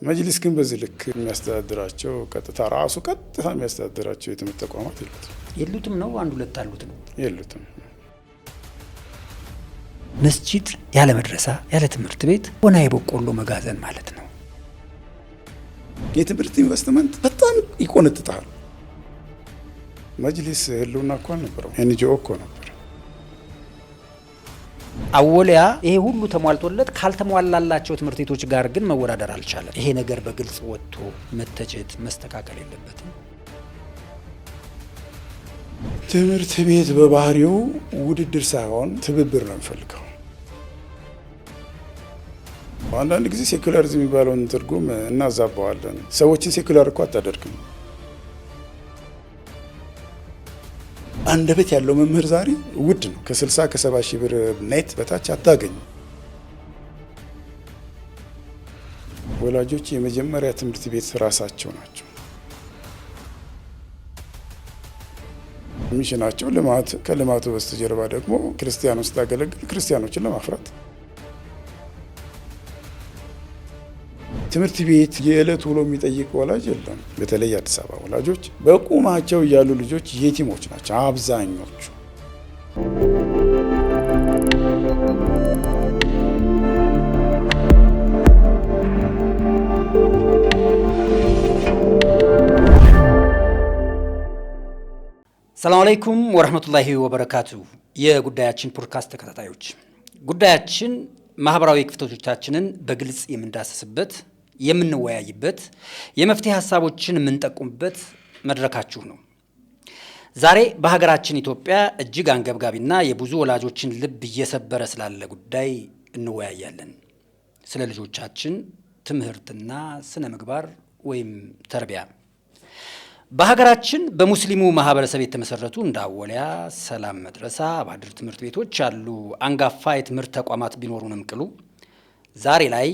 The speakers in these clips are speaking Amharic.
መጅሊስ ግን በዚህ ልክ የሚያስተዳድራቸው ቀጥታ የሚያስተዳድራቸው የትምህርት ተቋማት የሉትም ነው። አንድ ሁለት አሉት ነው የሉትም። መስጂድ ያለ መድረሳ ያለ ትምህርት ቤት ሆና የበቆሎ መጋዘን ማለት ነው። የትምህርት ኢንቨስትመንት በጣም ይቆነጥጣል። መጅሊስ ህልውና እኮ አልነበረው፣ ኤንጂኦ እኮ ነበር። አወሊያ ይሄ ሁሉ ተሟልቶለት ካልተሟላላቸው ትምህርት ቤቶች ጋር ግን መወዳደር አልቻለም። ይሄ ነገር በግልጽ ወጥቶ መተቸት መስተካከል የለበትም። ትምህርት ቤት በባህሪው ውድድር ሳይሆን ትብብር ነው የሚፈልገው። አንዳንድ ጊዜ ሴኩላሪዝም የሚባለውን ትርጉም እናዛባዋለን። ሰዎችን ሴኩላር እኮ አታደርግም። አንደበት ያለው መምህር ዛሬ ውድ ነው። ከ60 ከ70 ሺህ ብር ኔት በታች አታገኝ። ወላጆች የመጀመሪያ ትምህርት ቤት ራሳቸው ናቸው። ሚሽናቸው ልማት፣ ከልማቱ በስተጀርባ ደግሞ ክርስቲያኖች ስታገለግል ክርስቲያኖችን ለማፍራት። ትምህርት ቤት የዕለት ውሎ የሚጠይቅ ወላጅ የለም። በተለይ አዲስ አበባ ወላጆች በቁማቸው እያሉ ልጆች የቲሞች ናቸው አብዛኞቹ። ሰላም አለይኩም ወራህመቱላሂ ወበረካቱ። የጉዳያችን ፖድካስት ተከታታዮች፣ ጉዳያችን ማህበራዊ ክፍተቶቻችንን በግልጽ የምንዳሰስበት፣ የምንወያይበት፣ የመፍትሄ ሀሳቦችን የምንጠቁምበት መድረካችሁ ነው። ዛሬ በሀገራችን ኢትዮጵያ እጅግ አንገብጋቢና የብዙ ወላጆችን ልብ እየሰበረ ስላለ ጉዳይ እንወያያለን። ስለ ልጆቻችን ትምህርትና ስነ ምግባር ወይም ተርቢያ። በሀገራችን በሙስሊሙ ማህበረሰብ የተመሰረቱ እንደ አወሊያ፣ ሰላም መድረሳ፣ አባድር ትምህርት ቤቶች ያሉ አንጋፋ የትምህርት ተቋማት ቢኖሩንም ቅሉ ዛሬ ላይ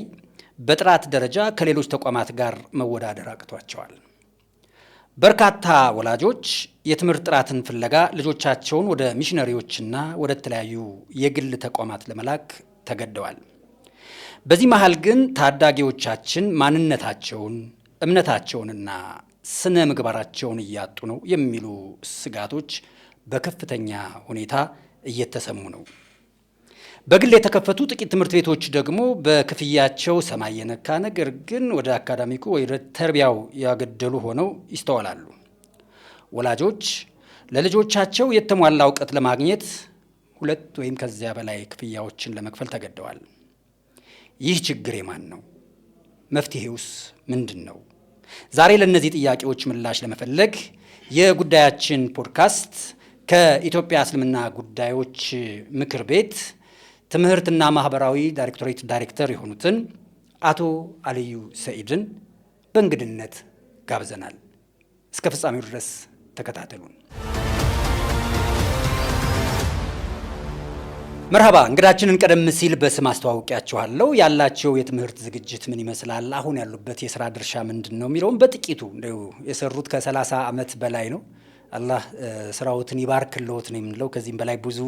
በጥራት ደረጃ ከሌሎች ተቋማት ጋር መወዳደር አቅቷቸዋል። በርካታ ወላጆች የትምህርት ጥራትን ፍለጋ ልጆቻቸውን ወደ ሚሽነሪዎችና ወደ ተለያዩ የግል ተቋማት ለመላክ ተገደዋል። በዚህ መሃል ግን ታዳጊዎቻችን ማንነታቸውን፣ እምነታቸውንና ስነ ምግባራቸውን እያጡ ነው የሚሉ ስጋቶች በከፍተኛ ሁኔታ እየተሰሙ ነው። በግል የተከፈቱ ጥቂት ትምህርት ቤቶች ደግሞ በክፍያቸው ሰማይ የነካ ነገር ግን ወደ አካዳሚኩ ወደ ተርቢያው ያገደሉ ሆነው ይስተዋላሉ። ወላጆች ለልጆቻቸው የተሟላ እውቀት ለማግኘት 2 ወይም ከዚያ በላይ ክፍያዎችን ለመክፈል ተገደዋል። ይህ ችግር የማን ነው? መፍትሄውስ ምንድን ነው? ዛሬ ለእነዚህ ጥያቄዎች ምላሽ ለመፈለግ የጉዳያችን ፖድካስት ከኢትዮጵያ እስልምና ጉዳዮች ምክር ቤት ትምህርትና ማህበራዊ ዳይሬክቶሬት ዳይሬክተር የሆኑትን አቶ አልዩ ሰኢድን በእንግድነት ጋብዘናል። እስከ ፍጻሜው ድረስ ተከታተሉን። መርሃባ። እንግዳችንን ቀደም ሲል በስም አስተዋውቂያችኋለሁ። ያላቸው የትምህርት ዝግጅት ምን ይመስላል፣ አሁን ያሉበት የስራ ድርሻ ምንድን ነው የሚለውን በጥቂቱ እንደው የሰሩት ከ30 ዓመት በላይ ነው። አላህ ስራዎትን ይባርክልዎት ነው የምንለው። ከዚህም በላይ ብዙ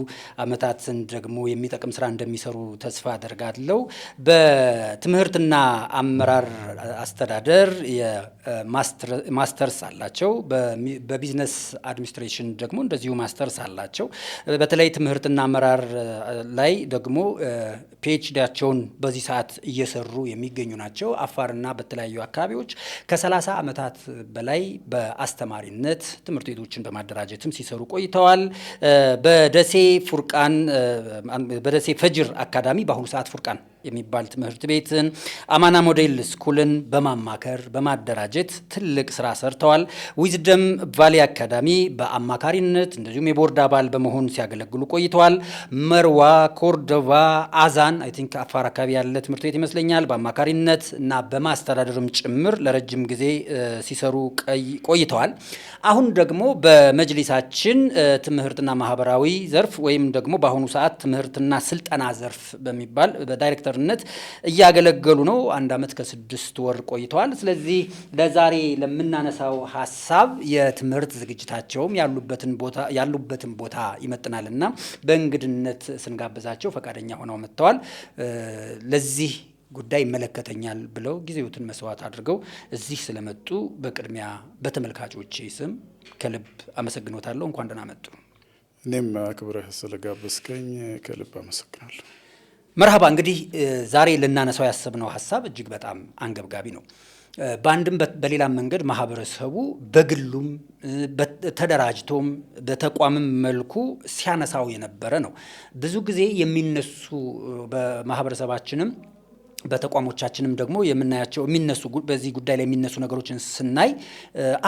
አመታትን ደግሞ የሚጠቅም ስራ እንደሚሰሩ ተስፋ አደርጋለሁ። በትምህርትና አመራር አስተዳደር ማስተርስ አላቸው። በቢዝነስ አድሚኒስትሬሽን ደግሞ እንደዚሁ ማስተርስ አላቸው። በተለይ ትምህርትና አመራር ላይ ደግሞ ፒኤችዲያቸውን በዚህ ሰዓት እየሰሩ የሚገኙ ናቸው። አፋርና በተለያዩ አካባቢዎች ከ30 ዓመታት በላይ በአስተማሪነት ትምህርት ቤቶችን በማደራጀትም ሲሰሩ ቆይተዋል። በደሴ ፈጅር አካዳሚ በአሁኑ ሰዓት ፉርቃን የሚባል ትምህርት ቤትን፣ አማና ሞዴል ስኩልን በማማከር በማደራጀት ትልቅ ስራ ሰርተዋል። ዊዝደም ቫሊ አካዳሚ በአማካሪነት እንደዚሁም የቦርድ አባል በመሆን ሲያገለግሉ ቆይተዋል። መርዋ፣ ኮርዶቫ፣ አዛን አይ ቲንክ አፋር አካባቢ ያለ ትምህርት ቤት ይመስለኛል በአማካሪነት እና በማስተዳደርም ጭምር ለረጅም ጊዜ ሲሰሩ ቆይተዋል። አሁን ደግሞ በመጅሊሳችን ትምህርትና ማህበራዊ ዘርፍ ወይም ደግሞ በአሁኑ ሰዓት ትምህርትና ስልጠና ዘርፍ በሚባል በዳይሬክተርነት እያገለገሉ ነው። 1 ዓመት ከ6 ወር ቆይተዋል። ስለዚህ ለዛሬ ለምናነሳው ሀሳብ የትምህርት ዝግጅታቸውም ያሉበትን ቦታ ይመጥናልና በእንግድነት ስንጋብዛቸው ፈቃደኛ ሆነው መጥተዋል። ለዚህ ጉዳይ ይመለከተኛል ብለው ጊዜዎትን መስዋዕት አድርገው እዚህ ስለመጡ በቅድሚያ በተመልካቾቼ ስም ከልብ አመሰግኖታለሁ። እንኳን ደህና መጡ። እኔም አክብረህ ስለጋበዝከኝ ከልብ አመሰግናለሁ። መርሃባ። እንግዲህ ዛሬ ልናነሳው ያሰብነው ሀሳብ እጅግ በጣም አንገብጋቢ ነው። በአንድም በሌላም መንገድ ማህበረሰቡ በግሉም ተደራጅቶም በተቋምም መልኩ ሲያነሳው የነበረ ነው። ብዙ ጊዜ የሚነሱ በማህበረሰባችንም በተቋሞቻችንም ደግሞ የምናያቸው የሚነሱ በዚህ ጉዳይ ላይ የሚነሱ ነገሮችን ስናይ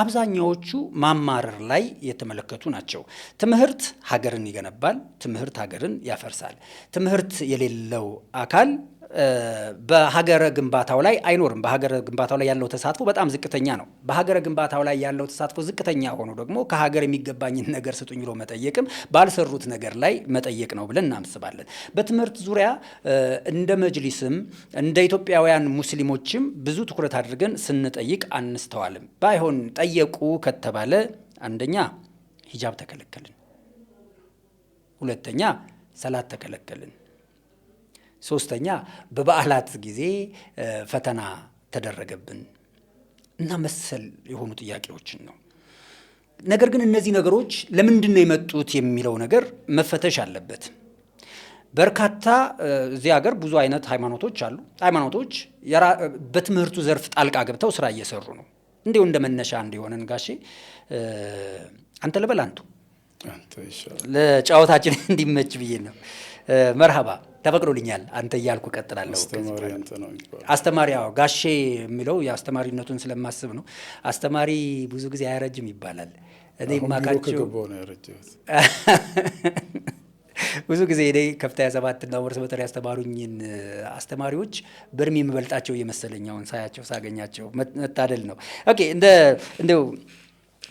አብዛኛዎቹ ማማረር ላይ የተመለከቱ ናቸው። ትምህርት ሀገርን ይገነባል፣ ትምህርት ሀገርን ያፈርሳል። ትምህርት የሌለው አካል በሀገረ ግንባታው ላይ አይኖርም። በሀገረ ግንባታው ላይ ያለው ተሳትፎ በጣም ዝቅተኛ ነው። በሀገረ ግንባታው ላይ ያለው ተሳትፎ ዝቅተኛ ሆኖ ደግሞ ከሀገር የሚገባኝን ነገር ስጡኝ ብሎ መጠየቅም ባልሰሩት ነገር ላይ መጠየቅ ነው ብለን እናስባለን። በትምህርት ዙሪያ እንደ መጅሊስም እንደ ኢትዮጵያውያን ሙስሊሞችም ብዙ ትኩረት አድርገን ስንጠይቅ አንስተዋልም። ባይሆን ጠየቁ ከተባለ አንደኛ ሂጃብ ተከለከልን፣ ሁለተኛ ሰላት ተከለከልን፣ ሶስተኛ በበዓላት ጊዜ ፈተና ተደረገብን እና መሰል የሆኑ ጥያቄዎችን ነው። ነገር ግን እነዚህ ነገሮች ለምንድን ነው የመጡት የሚለው ነገር መፈተሽ አለበት። በርካታ እዚህ ሀገር ብዙ አይነት ሃይማኖቶች አሉ። ሃይማኖቶች በትምህርቱ ዘርፍ ጣልቃ ገብተው ስራ እየሰሩ ነው። እንዲሁ እንደ መነሻ እንዲሆነን ጋሼ አንተ ልበል አንቱ ለጨዋታችን እንዲመች ብዬ ነው። መርሃባ ተፈቅዶልኛል። አንተ እያልኩ ቀጥላለሁ። አስተማሪ ጋሼ የሚለው የአስተማሪነቱን ስለማስብ ነው። አስተማሪ ብዙ ጊዜ አያረጅም ይባላል። እኔ ማቃቸው ብዙ ጊዜ እኔ ከፍተኛ 7ና ወርስ በተር ያስተማሩኝን አስተማሪዎች በእድሜ የምበልጣቸው እየመሰለኝ ሳያቸው ሳገኛቸው መታደል ነው። ኦኬ እንደው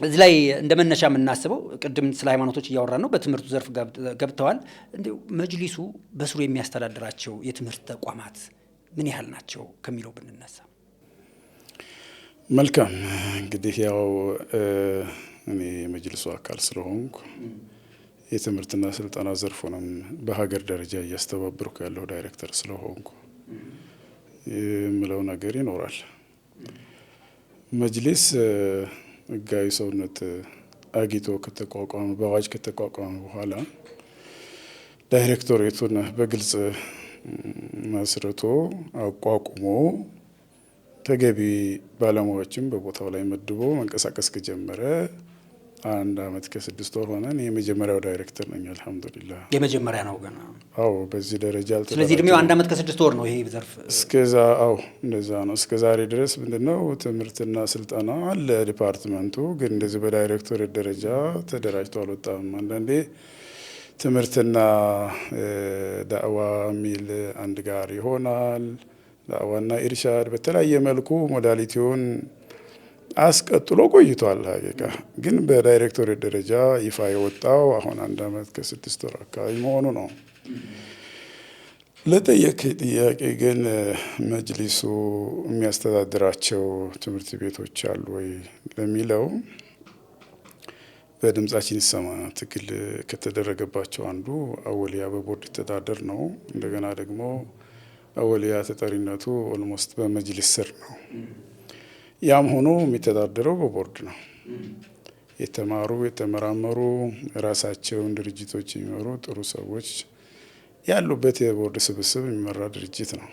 እዚህ ላይ እንደ መነሻ የምናስበው ቅድም ስለ ሃይማኖቶች እያወራን ነው። በትምህርቱ ዘርፍ ገብተዋል። እንዲሁ መጅሊሱ በስሩ የሚያስተዳድራቸው የትምህርት ተቋማት ምን ያህል ናቸው ከሚለው ብንነሳ መልካም። እንግዲህ ያው እኔ የመጅሊሱ አካል ስለሆንኩ የትምህርትና ስልጠና ዘርፉንም በሀገር ደረጃ እያስተባበርኩ ያለው ዳይሬክተር ስለሆንኩ የምለው ነገር ይኖራል። መጅሊስ ህጋዊ ሰውነት አግኝቶ ከተቋቋመ በአዋጅ ከተቋቋመ በኋላ ዳይሬክቶሬቱን በግልጽ መስርቶ አቋቁሞ ተገቢ ባለሙያዎችን በቦታው ላይ መድቦ መንቀሳቀስ ከጀመረ 1 ዓመት ከ6 ወር ሆነን የመጀመሪያው ዳይሬክተር ነኝ። አልሐምዱሊላህ የመጀመሪያ ነው ገና። አዎ በዚህ ደረጃ አልተደረገም። ስለዚህ እድሜው 1 ዓመት ከ6 ወር ነው ይሄ ዘርፍ እስከዛ። አዎ እንደዛ ነው። እስከ ዛሬ ድረስ ምንድነው ትምህርትና ስልጠና አለ ዲፓርትመንቱ፣ ግን እንደዚህ በዳይሬክቶሬት ደረጃ ተደራጅቶ አልወጣም። አንዳንዴ ትምህርትና ዳዕዋ ሚል አንድ ጋር ይሆናል። ዳዕዋና ኢርሻድ በተለያየ መልኩ ሞዳሊቲውን አስቀጥሎ ቆይቷል። ሀቂቃ ግን በዳይሬክቶሬት ደረጃ ይፋ የወጣው አሁን 1 ዓመት ከ6 ወር አካባቢ መሆኑ ነው። ለጠየቅ ጥያቄ ግን መጅሊሱ የሚያስተዳድራቸው ትምህርት ቤቶች አሉ ወይ ለሚለው በድምጻችን ይሰማ ትግል ከተደረገባቸው አንዱ አወሊያ በቦርድ ይተዳደር ነው። እንደገና ደግሞ አወሊያ ተጠሪነቱ ኦልሞስት በመጅሊስ ስር ነው። ያም ሆኖ የሚተዳደረው በቦርድ ነው። የተማሩ የተመራመሩ ራሳቸውን ድርጅቶች የሚመሩ ጥሩ ሰዎች ያሉበት የቦርድ ስብስብ የሚመራ ድርጅት ነው።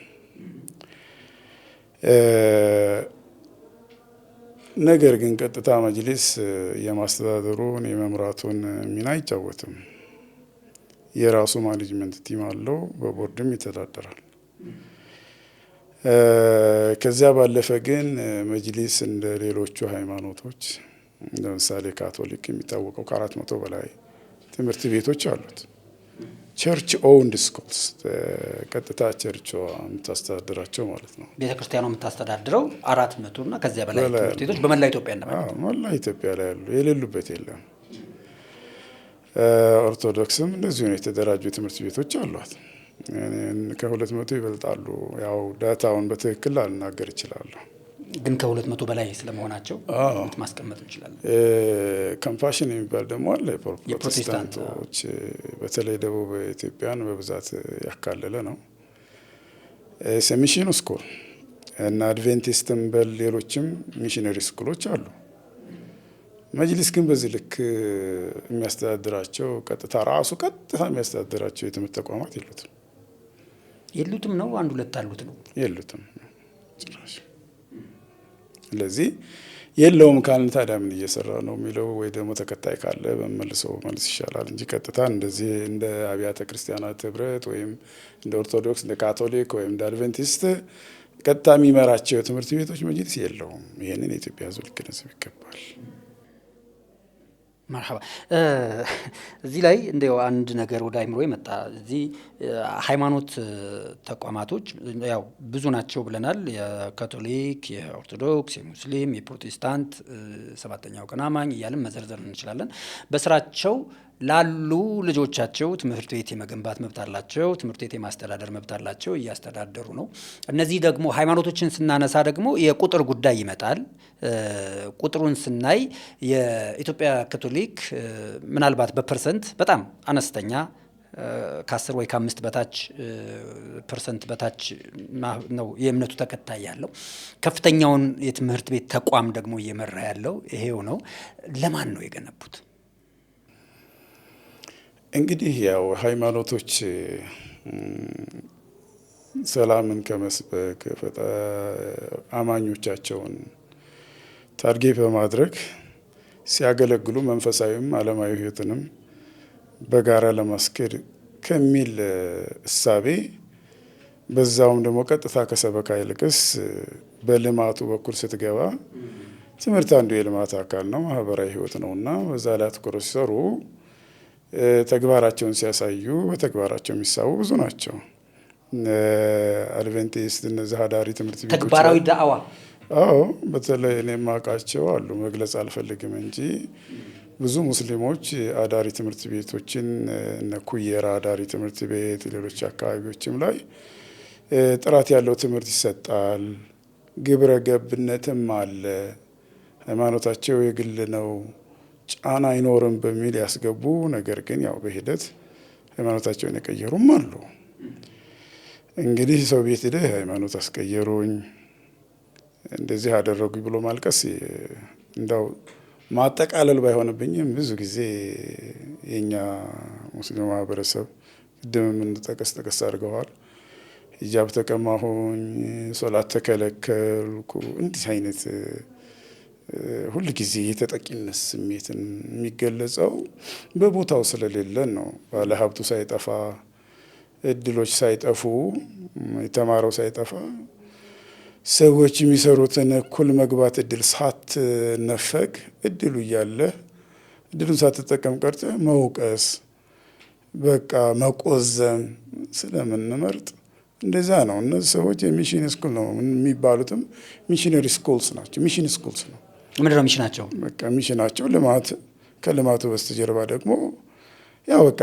ነገር ግን ቀጥታ መጅሊስ የማስተዳደሩን የመምራቱን ሚና አይጫወትም። የራሱ ማኔጅመንት ቲም አለው፣ በቦርድም ይተዳደራል። ከዚያ ባለፈ ግን መጅሊስ እንደ ሌሎቹ ሃይማኖቶች ለምሳሌ ካቶሊክ የሚታወቀው ከ400 በላይ ትምህርት ቤቶች አሉት። ቸርች ኦውንድ ስኩልስ ቀጥታ ቸርቿ የምታስተዳድራቸው ማለት ነው። ቤተ ክርስቲያኗ የምታስተዳድረው 400 እና ከዚያ በላይ ትምህርት ቤቶች በመላ ኢትዮጵያ እንደማለት ነው። መላ ኢትዮጵያ ላይ ያሉ የሌሉበት የለም። ኦርቶዶክስም እንደዚሁ ነው። የተደራጁ ትምህርት ቤቶች አሏት። ከ200 ይበልጣሉ። ያው ዳታውን በትክክል ላልናገር እችላለሁ፣ ግን ከ200 በላይ ስለመሆናቸው ማስቀመጥ እንችላለን። ካምፓሽን የሚባል ደግሞ አለ። ፕሮቴስታንቶች በተለይ ደቡብ ኢትዮጵያን በብዛት ያካለለ ነው። ሚሽን ስኩል እና አድቬንቲስትም ሌሎችም ሚሽነሪ ስኩሎች አሉ። መጅሊስ ግን በዚህ ልክ የሚያስተዳድራቸው ቀጥታ የሚያስተዳድራቸው የትምህርት ተቋማት የሉትም ነው። አንድ ሁለት አሉት ነው የሉትም ጭራሽ። ስለዚህ የለውም ካልን ታዲያ ምን እየሰራ ነው የሚለው ወይ ደግሞ ተከታይ ካለ በመልሰው መልስ ይሻላል እንጂ ቀጥታ እንደዚህ እንደ አብያተ ክርስቲያናት ህብረት ወይም እንደ ኦርቶዶክስ፣ እንደ ካቶሊክ ወይም እንደ አድቬንቲስት ቀጥታ የሚመራቸው የትምህርት ቤቶች መጅሊስ የለውም። ይሄንን የኢትዮጵያ ሕዝብ ሊገነዘብ ይገባል። መርሐባ። እዚህ ላይ እንደው አንድ ነገር ወደ አይምሮ መጣ። እዚህ ሃይማኖት ተቋማቶች ያው ብዙ ናቸው ብለናል። የካቶሊክ፣ የኦርቶዶክስ፣ የሙስሊም፣ የፕሮቴስታንት፣ ሰባተኛው ቀን አማኝ እያልን መዘርዘር እንችላለን። በስራቸው ላሉ ልጆቻቸው ትምህርት ቤት የመገንባት መብት አላቸው። ትምህርት ቤት የማስተዳደር መብት አላቸው። እያስተዳደሩ ነው። እነዚህ ደግሞ ሃይማኖቶችን ስናነሳ ደግሞ የቁጥር ጉዳይ ይመጣል። ቁጥሩን ስናይ የኢትዮጵያ ካቶሊክ ምናልባት በፐርሰንት በጣም አነስተኛ ከ10 ወይ ከ5 በታች ፐርሰንት በታች ነው የእምነቱ ተከታይ ያለው። ከፍተኛውን የትምህርት ቤት ተቋም ደግሞ እየመራ ያለው ይሄው ነው። ለማን ነው የገነቡት? እንግዲህ ያው ሃይማኖቶች ሰላምን ከመስበክ አማኞቻቸውን ታርጌት በማድረግ ሲያገለግሉ መንፈሳዊም ዓለማዊ ሕይወትንም በጋራ ለማስኬድ ከሚል እሳቤ በዛውም ደግሞ ቀጥታ ከሰበካ ይልቅስ በልማቱ በኩል ስትገባ ትምህርት አንዱ የልማት አካል ነው፣ ማህበራዊ ሕይወት ነውና በዛ ላይ አትኩረው ሲሰሩ ተግባራቸውን ሲያሳዩ በተግባራቸው የሚሳቡ ብዙ ናቸው። አድቬንቲስት እነዚህ አዳሪ ትምህርት ቤቶች ተግባራዊ ዳዕዋ በተለይ እኔ የማውቃቸው አሉ፣ መግለጽ አልፈልግም እንጂ ብዙ ሙስሊሞች አዳሪ ትምህርት ቤቶችን እነ ኩየራ አዳሪ ትምህርት ቤት፣ ሌሎች አካባቢዎችም ላይ ጥራት ያለው ትምህርት ይሰጣል። ግብረ ገብነትም አለ። ሃይማኖታቸው የግል ነው፣ ጫና አይኖርም በሚል ያስገቡ፣ ነገር ግን ያው በሂደት ሃይማኖታቸውን የቀየሩም አሉ። እንግዲህ ሰው ቤት ሄደህ ሃይማኖት አስቀየሩኝ እንደዚህ አደረጉኝ ብሎ ማልቀስ እንዳው ማጠቃለል ባይሆንብኝም ብዙ ጊዜ የኛ ሙስሊም ማህበረሰብ ቅድም ጠቀስ አድርገዋል። ሂጃብ ተቀማሁኝ፣ ሶላት ተከለከልኩ፣ እንዲህ አይነት ሁል ጊዜ የተጠቂነት ስሜትን የሚገለጸው በቦታው ስለሌለን ነው። ባለ ሀብቱ ሳይጠፋ፣ እድሎች ሳይጠፉ፣ የተማረው ሳይጠፋ ሰዎች የሚሰሩትን እኩል መግባት እድል ሳትነፈግ እድሉ እያለ እድሉን ሳትጠቀም ቀርተ መውቀስ፣ በቃ መቆዘም ስለምንመርጥ እንደዛ ነው። እነዚህ ሰዎች የሚሽን ስኩል ነው የሚባሉትም ሚሽነሪ ስኩልስ ናቸው። ሚሽን ስኩልስ ነው። ምንድን ነው ሚሽናቸው? በቃ ሚሽናቸው ልማት፣ ከልማቱ በስተጀርባ ደግሞ ያው በቃ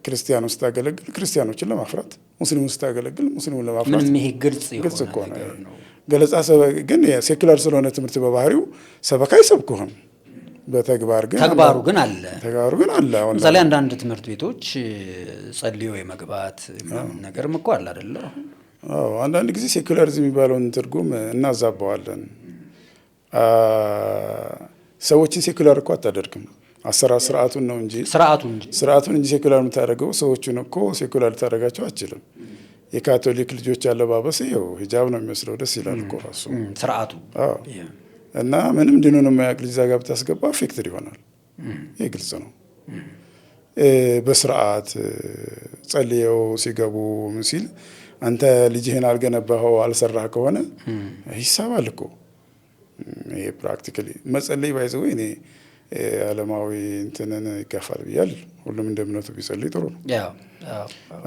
ክርስቲያን ውስጥ ታገለግል ክርስቲያኖችን ለማፍራት፣ ሙስሊም ውስጥ ታገለግል ሙስሊሙን ለማፍራት። ምንም ይሄ ግልጽ እኮ ነው ገለጻ። ግን ሴኩላር ስለሆነ ትምህርት በባህሪው ሰበካ አይሰብኩህም። በተግባር ግን ተግባሩ ግን አለ። ለምሳሌ አንዳንድ ትምህርት ቤቶች ጸልዮ የመግባት ነገርም እኮ አለ አይደለ? አንዳንድ ጊዜ ሴኩላሪዝም የሚባለውን ትርጉም እናዛባዋለን። ሰዎችን ሴኩላር እኮ አታደርግም። አሰራር ስርዓቱን ነው እንጂ ስርዓቱን እንጂ ሴኩላር የምታደርገው ሰዎቹን እኮ ሴኩላር ልታደርጋቸው አትችልም። የካቶሊክ ልጆች አለባበስ ይኸው ሂጃብ ነው የሚመስለው፣ ደስ ይላል እኮ ራሱ ስርዓቱ። እና ምንም ድኑን የማያውቅ ልጅ ዛጋ ብታስገባ አፌክትድ ይሆናል። ይህ ግልጽ ነው። በስርዓት ጸልየው ሲገቡ ምን ሲል አንተ ልጅህን አልገነባኸው አልሰራህ ከሆነ ይሳባል እኮ። ይሄ ፕራክቲካሊ መጸለይ ባይዘው እኔ ዓለማዊ እንትንን ይጋፋል ብያል። ሁሉም እንደ እምነቱ ቢጸልይ ጥሩ ነው።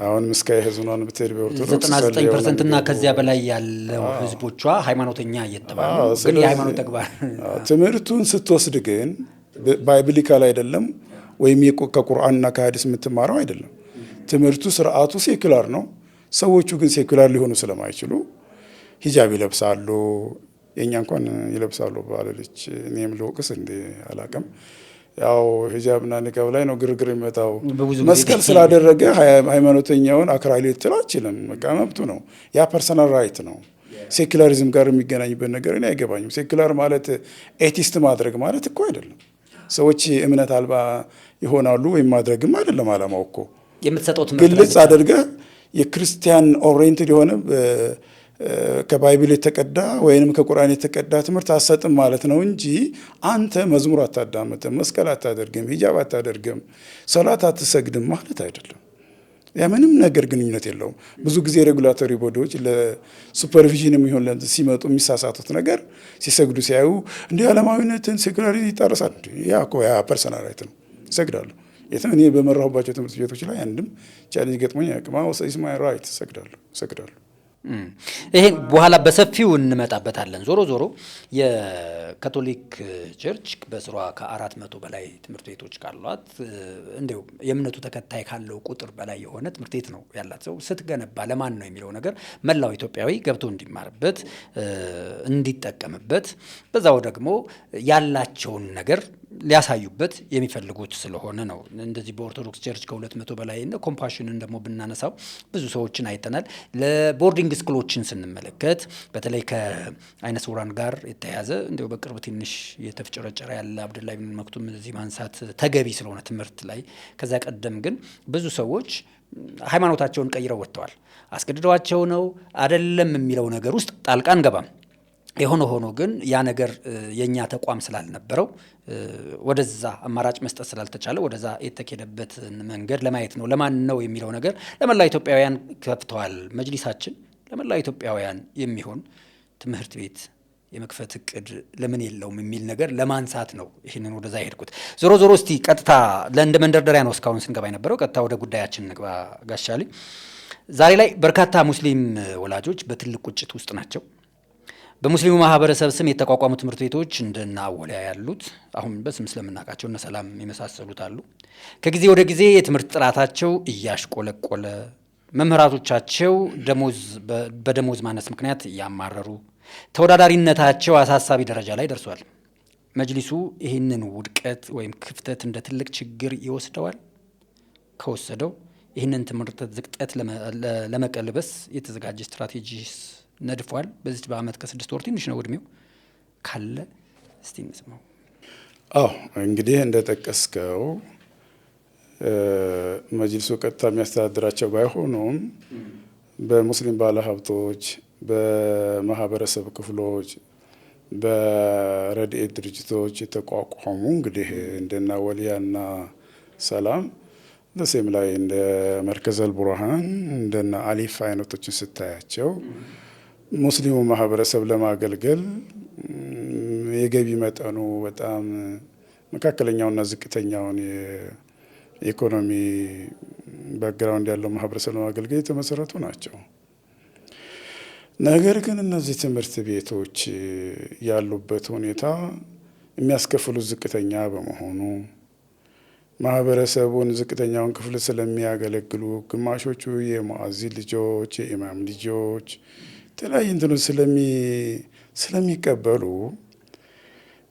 አሁን ምስካየ ህዝኗን ብትሄድ በኦርቶዶክስ 99% እና ከዚያ በላይ ያለው ህዝቦቿ ሃይማኖተኛ እየተባሉ ግን የሃይማኖት ተግባር ትምህርቱን ስትወስድ ግን ባይብሊካል አይደለም፣ ወይም ከቁርአንና ከሐዲስ የምትማረው አይደለም። ትምህርቱ ስርዓቱ ሴኩላር ነው። ሰዎቹ ግን ሴኩላር ሊሆኑ ስለማይችሉ ሂጃብ ይለብሳሉ። የኛ እንኳን ይለብሳሉ ባለልጅ እኔም ልወቅስ እንደ አላቅም ያው ሂጃብና ኒቃብ ላይ ነው ግርግር የሚመጣው። መስቀል ስላደረገ ሃይማኖተኛውን አክራሪ ልትለው አችልም። በቃ መብቱ ነው። ያ ፐርሰናል ራይት ነው። ሴኩላሪዝም ጋር የሚገናኝበት ነገር እኔ አይገባኝም። ሴኩላር ማለት ኤቲስት ማድረግ ማለት እኮ አይደለም። ሰዎች እምነት አልባ ይሆናሉ ወይም ማድረግም አይደለም አላማው እኮ። የምትሰጠው ትምህርት ግልጽ አድርገህ የክርስቲያን ኦሪየንትድ የሆነ ከባይብል የተቀዳ ወይንም ከቁርአን የተቀዳ ትምህርት አሰጥም ማለት ነው እንጂ አንተ መዝሙር አታዳምጥም፣ መስቀል አታደርግም፣ ሂጃብ አታደርግም፣ ሰላት አትሰግድም ማለት አይደለም። ያ ምንም ነገር ግንኙነት የለውም። ብዙ ጊዜ ሬጉላቶሪ ቦዲዎች ለሱፐርቪዥን የሚሆን ሲመጡ የሚሳሳቱት ነገር ሲሰግዱ ሲያዩ እንዲህ ዓለማዊነትን ሴኩላሪቲ ይጣረሳል። ያ እኮ ያ ፐርሰናል ራይት ነው። ይሰግዳሉ። እኔ በመራሁባቸው ትምህርት ቤቶች ላይ አንድም ቻሌንጅ ገጥሞኝ አያውቅም። ኢዝ ማይ ራይት እሰግዳለሁ። ይሄን በኋላ በሰፊው እንመጣበታለን። ዞሮ ዞሮ የካቶሊክ ቸርች በስሯ ከ400 በላይ ትምህርት ቤቶች ካሏት እንዲሁ የእምነቱ ተከታይ ካለው ቁጥር በላይ የሆነ ትምህርት ቤት ነው ያላት። ሰው ስትገነባ ለማን ነው የሚለው ነገር መላው ኢትዮጵያዊ ገብቶ እንዲማርበት እንዲጠቀምበት፣ በዛው ደግሞ ያላቸውን ነገር ሊያሳዩበት የሚፈልጉት ስለሆነ ነው። እንደዚህ በኦርቶዶክስ ቸርች ከ200 በላይ እና ኮምፓሽንን ደግሞ ብናነሳው ብዙ ሰዎችን አይተናል። ለቦርዲንግ ስኩሎችን ስንመለከት በተለይ ከአይነ ስውራን ጋር የተያያዘ እንዲያው በቅርብ ትንሽ የተፍጨረጨረ ያለ አብደላ ብን መክቱም እዚህ ማንሳት ተገቢ ስለሆነ ትምህርት ላይ። ከዛ ቀደም ግን ብዙ ሰዎች ሃይማኖታቸውን ቀይረው ወጥተዋል። አስገድደዋቸው ነው አይደለም የሚለው ነገር ውስጥ ጣልቃ አንገባም። የሆነ ሆኖ ግን ያ ነገር የኛ ተቋም ስላልነበረው ወደዛ አማራጭ መስጠት ስላልተቻለ ወደዛ የተኬደበት መንገድ ለማየት ነው። ለማን ነው የሚለው ነገር ለመላው ኢትዮጵያውያን ከፍተዋል። መጅሊሳችን ለመላው ኢትዮጵያውያን የሚሆን ትምህርት ቤት የመክፈት እቅድ ለምን የለውም የሚል ነገር ለማንሳት ነው ይህንን ወደዛ ሄድኩት። ዞሮ ዞሮ እስቲ ቀጥታ ለእንደ መንደርደሪያ ነው እስካሁን ስንገባ የነበረው። ቀጥታ ወደ ጉዳያችን እንግባ። ጋሻሊ፣ ዛሬ ላይ በርካታ ሙስሊም ወላጆች በትልቅ ቁጭት ውስጥ ናቸው። በሙስሊሙ ማህበረሰብ ስም የተቋቋሙ ትምህርት ቤቶች እንደና አወሊያ ያሉት አሁን በስም ስለምናውቃቸው እነ ሰላም የመሳሰሉት አሉ። ከጊዜ ወደ ጊዜ የትምህርት ጥራታቸው እያሽቆለቆለ፣ መምህራቶቻቸው በደሞዝ ማነስ ምክንያት እያማረሩ፣ ተወዳዳሪነታቸው አሳሳቢ ደረጃ ላይ ደርሷል። መጅሊሱ ይህንን ውድቀት ወይም ክፍተት እንደ ትልቅ ችግር ይወስደዋል? ከወሰደው ይህንን ትምህርት ዝቅጠት ለመቀልበስ የተዘጋጀ ስትራቴጂስ ነድፏል? በዚህ በአመት ከ6 ወር ትንሽ ነው እድሜው ካለ እስቲ እንስማው። እንግዲህ እንደጠቀስከው መጅሊሱ ቀጥታ የሚያስተዳድራቸው ባይሆኑም በሙስሊም ባለሀብቶች፣ በማህበረሰብ ክፍሎች፣ በረድኤት ድርጅቶች የተቋቋሙ እንግዲህ እንደና ወሊያና ሰላም በሴም ላይ እንደ መርከዘል ቡርሃን እንደና አሊፍ አይነቶችን ስታያቸው ሙስሊሙ ማህበረሰብ ለማገልገል የገቢ መጠኑ በጣም መካከለኛውና ዝቅተኛውን የኢኮኖሚ ባክግራውንድ ያለው ማህበረሰብ ለማገልገል የተመሰረቱ ናቸው። ነገር ግን እነዚህ ትምህርት ቤቶች ያሉበት ሁኔታ የሚያስከፍሉት ዝቅተኛ በመሆኑ ማህበረሰቡን ዝቅተኛውን ክፍል ስለሚያገለግሉ ግማሾቹ የሙአዚን ልጆች፣ የኢማም ልጆች የተለያዩ እንትኖች ስለሚቀበሉ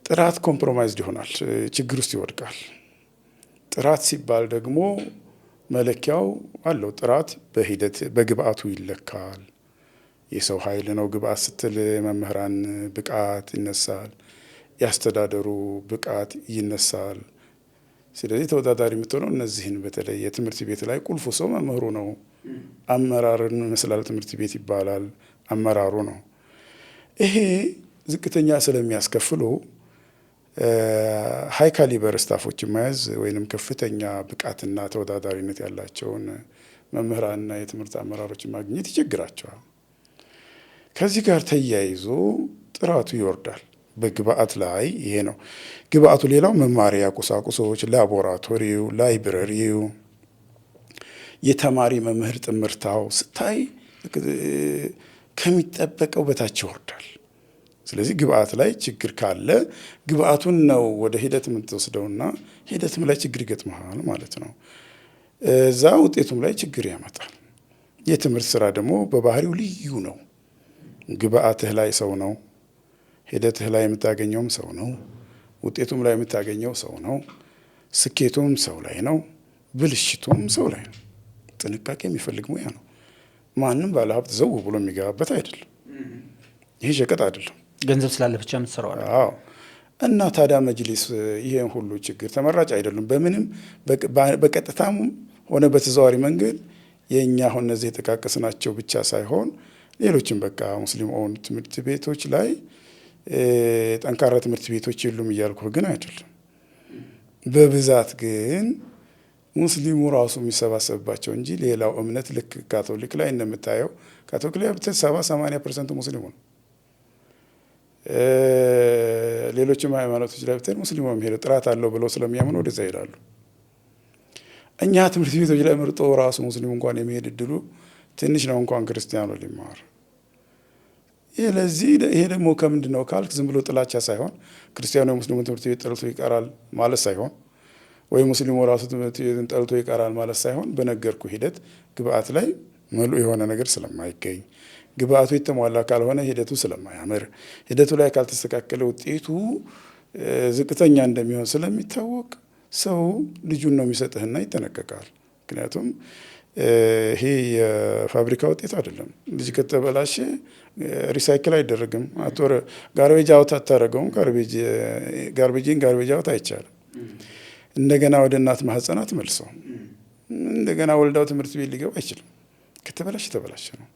ጥራት ኮምፕሮማይዝድ ይሆናል፣ ችግር ውስጥ ይወድቃል። ጥራት ሲባል ደግሞ መለኪያው አለው። ጥራት በሂደት በግብአቱ ይለካል። የሰው ኃይል ነው። ግብአት ስትል መምህራን ብቃት ይነሳል፣ ያስተዳደሩ ብቃት ይነሳል። ስለዚህ ተወዳዳሪ የምትሆነው እነዚህን በተለይ የትምህርት ቤት ላይ ቁልፉ ሰው መምህሩ ነው። አመራርን ይመስላል ትምህርት ቤት ይባላል። አመራሩ ነው። ይሄ ዝቅተኛ ስለሚያስከፍሉ ሃይ ካሊበር ስታፎችን መያዝ ወይንም ከፍተኛ ብቃትና ተወዳዳሪነት ያላቸውን መምህራንና የትምህርት አመራሮችን ማግኘት ይቸግራቸዋል። ከዚህ ጋር ተያይዞ ጥራቱ ይወርዳል። በግብአት ላይ ይሄ ነው ግብአቱ። ሌላው መማሪያ ቁሳቁሶች፣ ላቦራቶሪው፣ ላይብረሪው፣ የተማሪ መምህር ጥምርታው ስታይ ከሚጠበቀው በታች ይወርዳል። ስለዚህ ግብአት ላይ ችግር ካለ ግብአቱን ነው ወደ ሂደት የምትወስደውና ሂደትም ላይ ችግር ይገጥመሃል ማለት ነው። እዛ ውጤቱም ላይ ችግር ያመጣል። የትምህርት ስራ ደግሞ በባህሪው ልዩ ነው። ግብአትህ ላይ ሰው ነው፣ ሂደትህ ላይ የምታገኘውም ሰው ነው፣ ውጤቱም ላይ የምታገኘው ሰው ነው። ስኬቱም ሰው ላይ ነው፣ ብልሽቱም ሰው ላይ ነው። ጥንቃቄ የሚፈልግ ሙያ ነው። ማንም ባለሀብት ዘው ብሎ የሚገባበት አይደለም። ይሄ ሸቀጥ አይደለም። ገንዘብ ስላለ ብቻ የምትሰራው አይደለም። አዎ። እና ታዲያ መጅሊስ ይሄን ሁሉ ችግር ተመራጭ አይደሉም። በምንም በቀጥታም ሆነ በተዘዋዋሪ መንገድ የእኛ አሁን እነዚህ የጠቃቀስናቸው ብቻ ሳይሆን ሌሎችም በቃ ሙስሊም ኦን ትምህርት ቤቶች ላይ ጠንካራ ትምህርት ቤቶች የሉም እያልኩ ግን አይደለም። በብዛት ግን ሙስሊሙ ራሱ የሚሰባሰብባቸው እንጂ ሌላው እምነት ልክ ካቶሊክ ላይ እንደምታየው ካቶሊክ ላይ 70-80% ሙስሊሙ ነው። ሌሎችም ሃይማኖቶች ላይ ብትሄድ ሙስሊሙ የሚሄደው ጥራት አለው ብለው ስለሚያምኑ ወደዛ ይሄዳሉ። እኛ ትምህርት ቤቶች ላይ መርጦ ራሱ ሙስሊሙ እንኳን የሚሄድ እድሉ ትንሽ ነው፣ እንኳን ክርስቲያኑ ሊማር። ይሄ ደግሞ ከምንድን ነው ካልክ ዝም ብሎ ጥላቻ ሳይሆን ክርስቲያኑ የሙስሊሙ ትምህርት ቤት ጠልቶ ይቀራል ማለት ሳይሆን፣ ወይ ሙስሊሙ ራሱ ትምህርት ቤትን ጠልቶ ይቀራል ማለት ሳይሆን፣ በነገርኩ ሂደት ግብአት ላይ ምሉእ የሆነ ነገር ስለማይገኝ፣ ግብአቱ የተሟላ ካልሆነ ሂደቱ ስለማያምር፣ ሂደቱ ላይ ካልተስተካከለ ውጤቱ ዝቅተኛ እንደሚሆን ስለሚታወቅ ሰው ልጁን ነው የሚሰጥህና ይጠነቀቃል። ምክንያቱም ይሄ የፋብሪካ ውጤት አይደለም። ልጅ ከተበላሸ ሪሳይክል አይደረግም። ጋርቤጅ አውት አታደርገውም። ጋርቤጅን ጋርቤጅ አውት አይቻልም። እንደገና ወደ እናት ማህፀን አትመልሰው። እንደገና ወልዳው ትምህርት ቤት ሊገባ አይችልም። ከተበላሸ ተበላሸ ነው።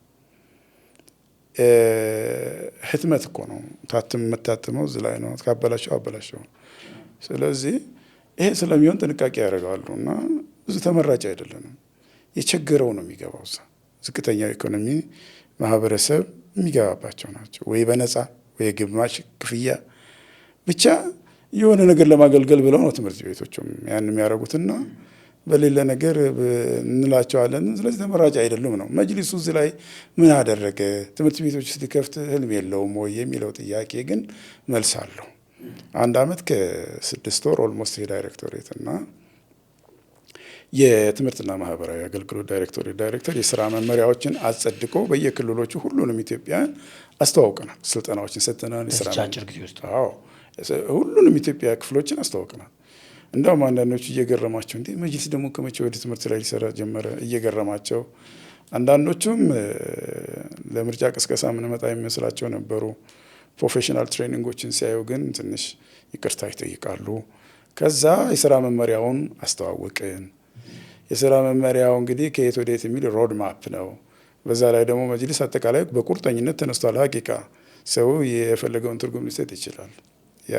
ህትመት እኮ ነው የምታትመው እዚህ ላይ ነው። ካበላሸው አበላሸው። ስለዚህ ይሄ ስለሚሆን ጥንቃቄ ያደርጋሉ እና ብዙ ተመራጭ አይደለንም። የቸገረው ነው የሚገባው። ዝቅተኛው ኢኮኖሚ ማህበረሰብ የሚገባባቸው ናቸው። ወይ በነፃ ወይ ግማሽ ክፍያ ብቻ የሆነ ነገር ለማገልገል ብለው ነው ትምህርት ቤቶችም ያን የሚያደርጉትና በሌለ ነገር እንላቸዋለን። ስለዚህ ተመራጭ አይደሉም ነው። መጅሊሱ እዚህ ላይ ምን አደረገ? ትምህርት ቤቶች ሲከፍት ህልም የለውም ወይ የሚለው ጥያቄ ግን መልስ አለው። 1 ዓመት ከ6 ወር ኦልሞስት የዳይሬክቶሬት እና የትምህርትና ማህበራዊ አገልግሎት ዳይሬክተር የስራ መመሪያዎችን አጸድቆ በየክልሎቹ ሁሉንም ኢትዮጵያን አስተዋውቀናል። ስልጠናዎችን ሰጥተናል። ሁሉንም ኢትዮጵያ ክፍሎችን አስተዋውቀናል። እንደውም አንዳንዶቹ እየገረማቸው እንዴ መጅሊስ ደግሞ ከመቼ ወደ ትምህርት ላይ ሊሰራ ጀመረ እየገረማቸው፣ አንዳንዶቹም ለምርጫ ቅስቀሳ ምንመጣ የሚመስላቸው ነበሩ። ፕሮፌሽናል ትሬኒንጎችን ሲያዩ ግን ትንሽ ይቅርታ ይጠይቃሉ። ከዛ የስራ መመሪያውን አስተዋወቅን። የስራ መመሪያው እንግዲህ ከየት ወደ የት የሚል ሮድ ማፕ ነው። በዛ ላይ ደግሞ መጅሊስ አጠቃላይ በቁርጠኝነት ተነስቷል። ሀቂቃ ሰው የፈለገውን ትርጉም ሊሰጥ ይችላል። ያ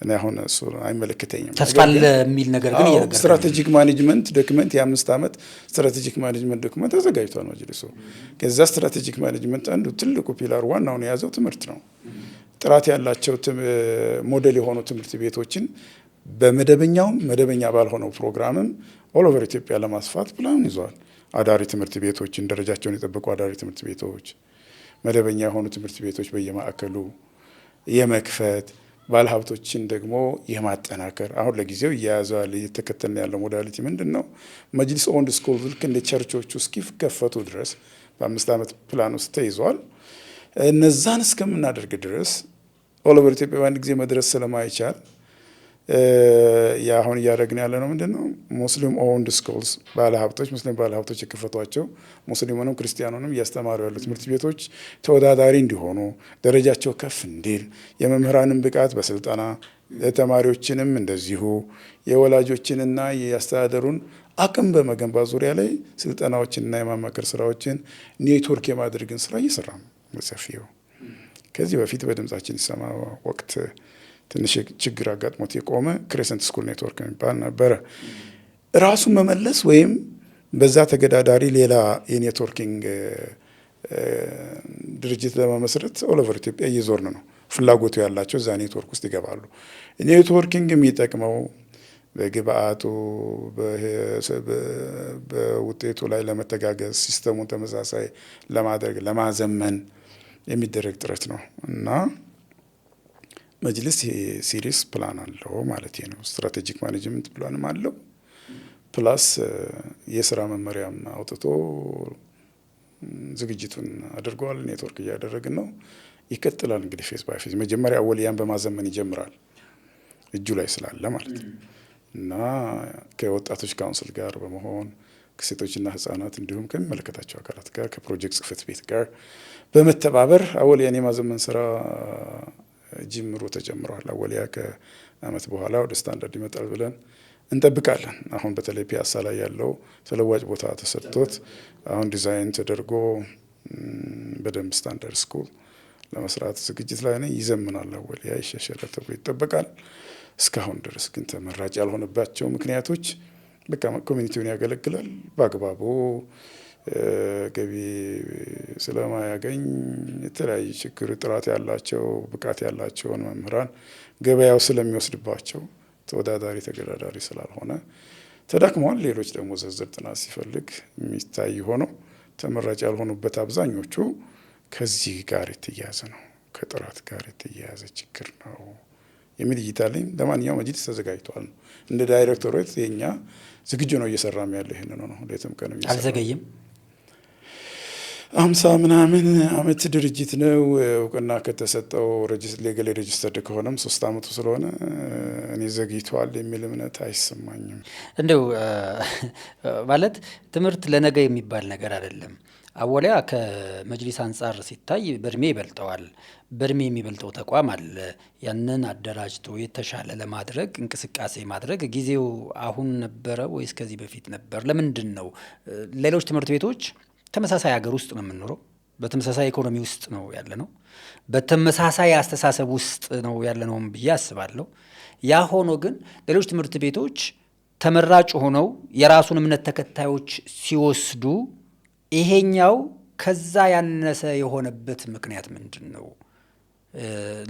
እኔ አሁን እሱ አይመለከተኝም። ተስፋ አለ የሚል ነገር ግን እየነገርኩህ ስትራቴጂክ ማኔጅመንት ዶክመንት የ5 ዓመት ስትራቴጂክ ማኔጅመንት ዶክመንት ተዘጋጅቷል መጅሊሱ። ከዛ ስትራቴጂክ ማኔጅመንት አንዱ ትልቁ ፒላር ዋናውን የያዘው ትምህርት ነው። ጥራት ያላቸው ሞዴል የሆኑ ትምህርት ቤቶችን በመደበኛውም መደበኛ ባልሆነው ፕሮግራምም ኦል ኦቨር ኢትዮጵያ ለማስፋት ፕላን ይዟል። አዳሪ ትምህርት ቤቶችን ደረጃቸውን የጠበቁ አዳሪ ትምህርት ቤቶች፣ መደበኛ የሆኑ ትምህርት ቤቶች በየማዕከሉ የመክፈት ባለሀብቶችን ደግሞ የማጠናከር አሁን ለጊዜው እየያዘዋል እየተከተልን ያለው ሞዳሊቲ ምንድን ነው? መጅሊስ ኦንድ ስኩል ልክ እንደ ቸርቾቹ እስኪከፈቱ ድረስ በ5 ዓመት ፕላን ውስጥ ተይዟል። እነዛን እስከምናደርግ ድረስ ኦል ኦቨር ኢትዮጵያ በአንድ ጊዜ መድረስ ስለማይቻል አሁን እያደረግን ያለ ነው ምንድን ነው? ሙስሊም ኦንድ ስኩልስ ባለሀብቶች ሙስሊም ባለሀብቶች የከፈቷቸው ሙስሊሙንም ክርስቲያኑንም እያስተማሩ ያሉ ትምህርት ቤቶች ተወዳዳሪ እንዲሆኑ ደረጃቸው ከፍ እንዲል የመምህራንን ብቃት በስልጠና ተማሪዎችንም እንደዚሁ የወላጆችንና የአስተዳደሩን አቅም በመገንባት ዙሪያ ላይ ስልጠናዎችንና የማማከር ስራዎችን ኔትወርክ የማድረግን ስራ እየሰራ ነው በሰፊው። ከዚህ በፊት በድምጻችን ይሰማ ወቅት ትንሽ ችግር አጋጥሞት የቆመ ክሬሰንት ስኩል ኔትወርክ የሚባል ነበረ። ራሱን መመለስ ወይም በዛ ተገዳዳሪ ሌላ የኔትወርኪንግ ድርጅት ለመመስረት ኦል ኦቨር ኢትዮጵያ እየዞርን ነው። ፍላጎቱ ያላቸው እዛ ኔትወርክ ውስጥ ይገባሉ። ኔትወርኪንግ የሚጠቅመው በግብአቱ በውጤቱ ላይ ለመተጋገዝ ሲስተሙን ተመሳሳይ ለማድረግ ለማዘመን የሚደረግ ጥረት ነው እና መጅሊስ ሲሪየስ ፕላን አለው ማለት ነው። ስትራቴጂክ ማኔጅመንት ፕላንም አለው። ፕላስ የስራ መመሪያም አውጥቶ ዝግጅቱን አድርገዋል። ኔትወርክ እያደረግን ነው። ይቀጥላል እንግዲህ ፌዝ ባይ ፌዝ። መጀመሪያ አወልያን በማዘመን ይጀምራል እጁ ላይ ስላለ ማለት ነው። እና ከወጣቶች ካውንስል ጋር በመሆን ከሴቶችና ህጻናት እንዲሁም ከሚመለከታቸው አካላት ጋር ከፕሮጀክት ጽህፈት ቤት ጋር በመተባበር አወሊያን የማዘመን ስራ ጅምሩ ተጀምሯል። አወሊያ ከአመት በኋላ ወደ ስታንዳርድ ይመጣል ብለን እንጠብቃለን። አሁን በተለይ ፒያሳ ላይ ያለው ተለዋጭ ቦታ ተሰጥቶት አሁን ዲዛይን ተደርጎ በደንብ ስታንዳርድ ስኩል ለመስራት ዝግጅት ላይ ነኝ። ይዘምናል፣ አወሊያ ይሻሻላል ተብሎ ይጠበቃል። እስካሁን ድረስ ግን ተመራጭ ያልሆነባቸው ምክንያቶች በቃ ኮሚኒቲውን ያገለግላል በአግባቡ ገቢ ስለማያገኝ የተለያዩ ችግር ጥራት ያላቸው ብቃት ያላቸውን መምህራን ገበያው ስለሚወስድባቸው ተወዳዳሪ ተገዳዳሪ ስላልሆነ ተዳክመዋል። ሌሎች ደግሞ ዝርዝር ጥናት ሲፈልግ የሚታይ ሆነው ተመራጭ ያልሆኑበት አብዛኞቹ ከዚህ ጋር የተያያዘ ነው፣ ከጥራት ጋር የተያያዘ ችግር ነው የሚል እይታ አለኝ። ለማንኛውም መጅሊስ ተዘጋጅቷል ነው እንደ ዳይሬክቶሬት የኛ ዝግጁ ነው፣ እየሰራም ያለ ይሄን ነው። ሌትም ቀን አልዘገይም። 50 ምናምን አመት ድርጅት ነው። እውቅና ከተሰጠው ሌጋሊ ሬጅስተርድ ከሆነም 3 አመቱ ስለሆነ እኔ ዘግይቷል የሚል እምነት አይሰማኝም። እንደው ማለት ትምህርት ለነገ የሚባል ነገር አይደለም። አወሊያ ከመጅሊስ አንጻር ሲታይ በእድሜ ይበልጠዋል። በእድሜ የሚበልጠው ተቋም አለ። ያንን አደራጅቶ የተሻለ ለማድረግ እንቅስቃሴ ማድረግ ጊዜው አሁን ነበረ ወይስ ከዚህ በፊት ነበር? ለምንድን ነው ሌሎች ትምህርት ቤቶች ተመሳሳይ ሀገር ውስጥ ነው የምንኖረው፣ በተመሳሳይ ኢኮኖሚ ውስጥ ነው ያለ ነው፣ በተመሳሳይ አስተሳሰብ ውስጥ ነው ያለ ነው ብዬ አስባለሁ። ያ ሆኖ ግን ሌሎች ትምህርት ቤቶች ተመራጭ ሆነው የራሱን እምነት ተከታዮች ሲወስዱ ይሄኛው ከዛ ያነሰ የሆነበት ምክንያት ምንድን ነው?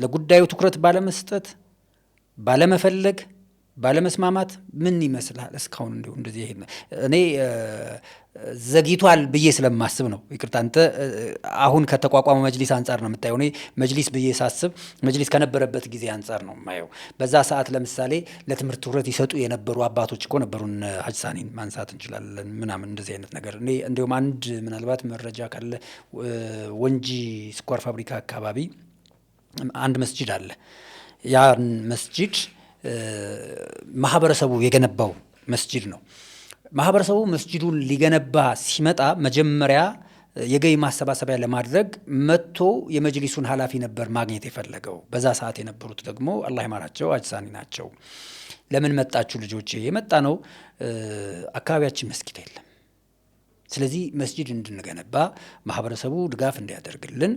ለጉዳዩ ትኩረት ባለመስጠት፣ ባለመፈለግ፣ ባለመስማማት ምን ይመስላል? እስካሁን እንዲሁ እንደዚህ ይሄ እኔ ዘግይቷል ብዬ ስለማስብ ነው። ይቅርታ፣ አንተ አሁን ከተቋቋመ መጅሊስ አንጻር ነው የምታየው። እኔ መጅሊስ ብዬ ሳስብ መጅሊስ ከነበረበት ጊዜ አንጻር ነው የማየው። በዛ ሰዓት ለምሳሌ ለትምህርት ትኩረት ይሰጡ የነበሩ አባቶች እኮ ነበሩን። ሀጅ ሳኒን ማንሳት እንችላለን ምናምን እንደዚህ አይነት ነገር። እኔ እንዲሁም አንድ ምናልባት መረጃ ካለ ወንጂ ስኳር ፋብሪካ አካባቢ አንድ መስጂድ አለ። ያን መስጂድ ማህበረሰቡ የገነባው መስጂድ ነው። ማህበረሰቡ መስጂዱን ሊገነባ ሲመጣ መጀመሪያ የገቢ ማሰባሰቢያ ለማድረግ መጥቶ የመጅሊሱን ኃላፊ ነበር ማግኘት የፈለገው። በዛ ሰዓት የነበሩት ደግሞ አላህ ይማራቸው ሀጅ ሳኒ ናቸው። ለምን መጣችሁ ልጆቼ? የመጣ ነው አካባቢያችን መስጊድ የለም፣ ስለዚህ መስጂድ እንድንገነባ ማህበረሰቡ ድጋፍ እንዲያደርግልን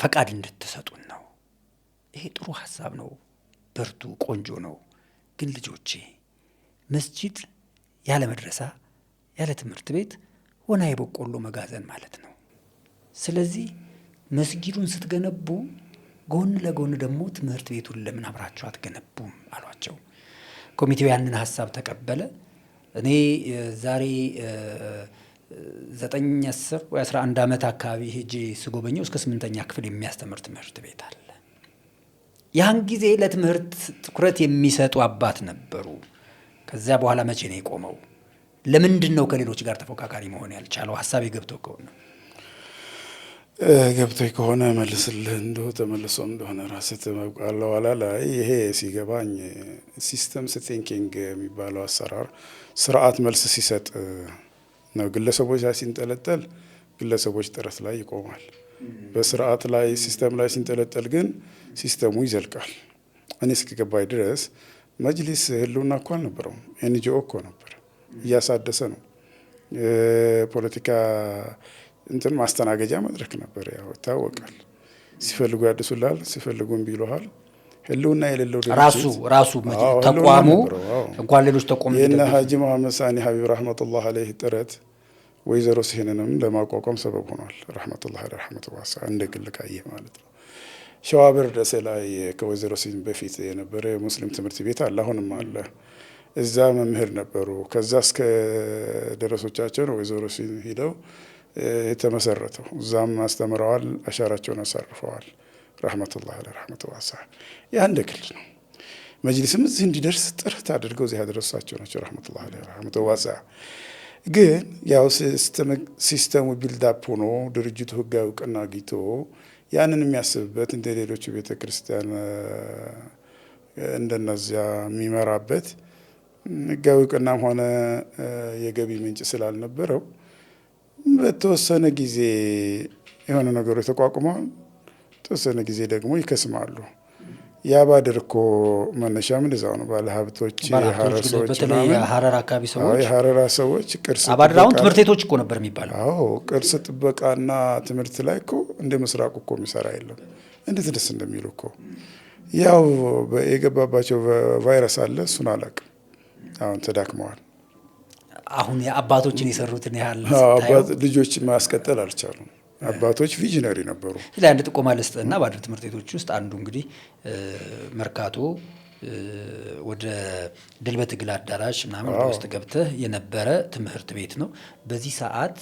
ፈቃድ እንድትሰጡን ነው። ይሄ ጥሩ ሀሳብ ነው፣ በርቱ፣ ቆንጆ ነው። ግን ልጆቼ መስጂድ ያለ መድረሳ ያለ ትምህርት ቤት ወና የበቆሎ መጋዘን ማለት ነው። ስለዚህ መስጊዱን ስትገነቡ ጎን ለጎን ደግሞ ትምህርት ቤቱን ለምን አብራችሁ አትገነቡም አሏቸው። ኮሚቴው ያንን ሀሳብ ተቀበለ። እኔ ዛሬ 9፣ 10 ወይ 11 ዓመት አካባቢ ሄጄ ስጎበኘው እስከ 8ኛ ክፍል የሚያስተምር ትምህርት ቤት አለ። ያን ጊዜ ለትምህርት ትኩረት የሚሰጡ አባት ነበሩ። ከዚያ በኋላ መቼ ነው የቆመው? ለምንድን ነው ከሌሎች ጋር ተፎካካሪ መሆን ያልቻለው? ሀሳቤ ገብቶ ከሆነ ከሆነ መልስልህ እንደው ተመልሶ እንደሆነ ራስህ ተመብቃለሁ አላ ላይ ይሄ ሲገባኝ ሲስተምስ ቲንኪንግ የሚባለው አሰራር ስርዓት መልስ ሲሰጥ ነው። ግለሰቦች ላይ ሲንጠለጠል ግለሰቦች ጥረት ላይ ይቆማል። በስርዓት ላይ ሲስተም ላይ ሲንጠለጠል ግን ሲስተሙ ይዘልቃል። እኔ እስከገባኝ ድረስ መጅሊስ ህልውና እኮ አልነበረውም። ኤንጂኦ እኮ ነበር፣ እያሳደሰ ነው። ፖለቲካ እንትን ማስተናገጃ መድረክ ነበር፣ ያው ይታወቃል። ሲፈልጉ ያድሱላል፣ ሲፈልጉ እምቢ ይሉሃል። ህልውና የሌለው ራሱ ተቋሙ እንኳን ሌሎች ተቋሙ የነ ሀጂ መሐመድ ሳኒ ሀቢብ ረህመቱላህ አለይህ ጥረት ወይዘሮ ሲህንንም ለማቋቋም ሰበብ ሆኗል። ረህመቱላህ ረህመቱ ዋሳ እንደ ግል ካየህ ማለት ነው። ሸዋበር ደሴ ላይ ከወይዘሮ ሲህን በፊት የነበረ የሙስሊም ትምህርት ቤት አለ፣ አሁንም አለ። እዛ መምህር ነበሩ። ከዛ እስከ ደረሶቻቸው ነው ወይዘሮ ሲህን ሂደው የተመሰረተው። እዛም አስተምረዋል፣ አሻራቸውን አሳርፈዋል። ረህመቱላህ ረህመቱ ዋሳ ያ እንደ ግል ነው። መጅሊስም እዚህ እንዲደርስ ጥረት አድርገው እዚህ ያደረሷቸው ናቸው። ረህመቱላህ ረህመቱ ዋሳ ግን ያው ሲስተሙ ቢልዳፕ ሆኖ ድርጅቱ ህጋዊ እውቅና አግኝቶ ያንን የሚያስብበት እንደ ሌሎቹ ቤተ ክርስቲያን እንደነዚያ የሚመራበት ህጋዊ እውቅናም ሆነ የገቢ ምንጭ ስላልነበረው በተወሰነ ጊዜ የሆነ ነገሮች ተቋቁመዋል። ተወሰነ ጊዜ ደግሞ ይከስማሉ። የአባድር እኮ መነሻም እንደዛው ነው። ባለሀብቶች የሀረር ሰዎች በተለይ የሀረር አካባቢ ሰዎች የሀረራ ሰዎች ቅርስ አባድር አሁን ትምህርት ቤቶች እኮ ነበር የሚባለው። አዎ ቅርስ ጥበቃና ትምህርት ላይ እኮ እንደ ምስራቁ እኮ የሚሰራ የለም። እንዴት ደስ እንደሚሉ እኮ ያው የገባባቸው ቫይረስ አለ። እሱን አላውቅም። አሁን ተዳክመዋል። አሁን የአባቶችን የሰሩትን ያህል ልጆች ማስቀጠል አልቻሉም። አባቶች ቪዥነሪ ነበሩ። ላይ አንድ ጥቆማ ልስጥና ባድር ትምህርት ቤቶች ውስጥ አንዱ እንግዲህ መርካቶ ወደ ድል በትግል አዳራሽ ምናምን ውስጥ ገብተህ የነበረ ትምህርት ቤት ነው። በዚህ ሰዓት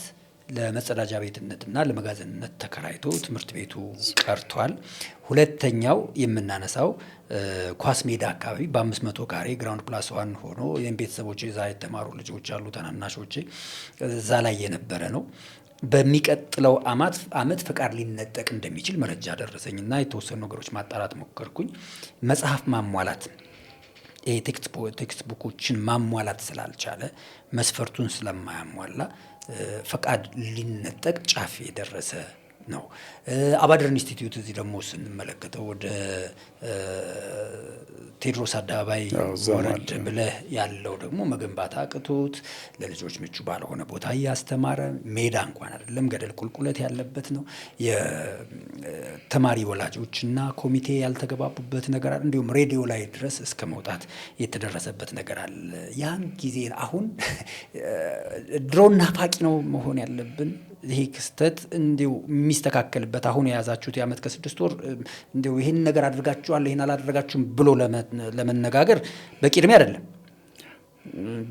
ለመጸዳጃ ቤትነትና ለመጋዘንነት ተከራይቶ ትምህርት ቤቱ ቀርቷል። ሁለተኛው የምናነሳው ኳስ ሜዳ አካባቢ በ500 ካሬ ግራውንድ ፕላስ ዋን ሆኖ ይህም ቤተሰቦች እዛ የተማሩ ልጆች አሉ፣ ታናናሾች እዛ ላይ የነበረ ነው። በሚቀጥለው አመት ፈቃድ ሊነጠቅ እንደሚችል መረጃ ደረሰኝና የተወሰኑ ነገሮች ማጣራት ሞከርኩኝ። መጽሐፍ ማሟላት ቴክስት ቡኮችን ማሟላት ስላልቻለ መስፈርቱን ስለማያሟላ ፈቃድ ሊነጠቅ ጫፍ የደረሰ ነው። አባድር ኢንስቲትዩት እዚህ ደግሞ ስንመለከተው ወደ ቴዎድሮስ አደባባይ ወረድ ብለህ ያለው ደግሞ መገንባት አቅቶት ለልጆች ምቹ ባልሆነ ቦታ እያስተማረ ሜዳ እንኳን አይደለም ገደል ቁልቁለት ያለበት ነው። የተማሪ ወላጆችና ኮሚቴ ያልተገባቡበት ነገር አለ። እንዲሁም ሬዲዮ ላይ ድረስ እስከ መውጣት የተደረሰበት ነገር አለ። ያን ጊዜ አሁን ድሮን ናፋቂ ነው መሆን ያለብን። ይሄ ክስተት እንዲሁ የሚስተካከልበት አሁን የያዛችሁት የዓመት ከ6 ወር እንዲሁ ይህን ነገር አድርጋችኋል ይህን አላደረጋችሁም ብሎ ለመነጋገር በቂ ዕድሜ አይደለም።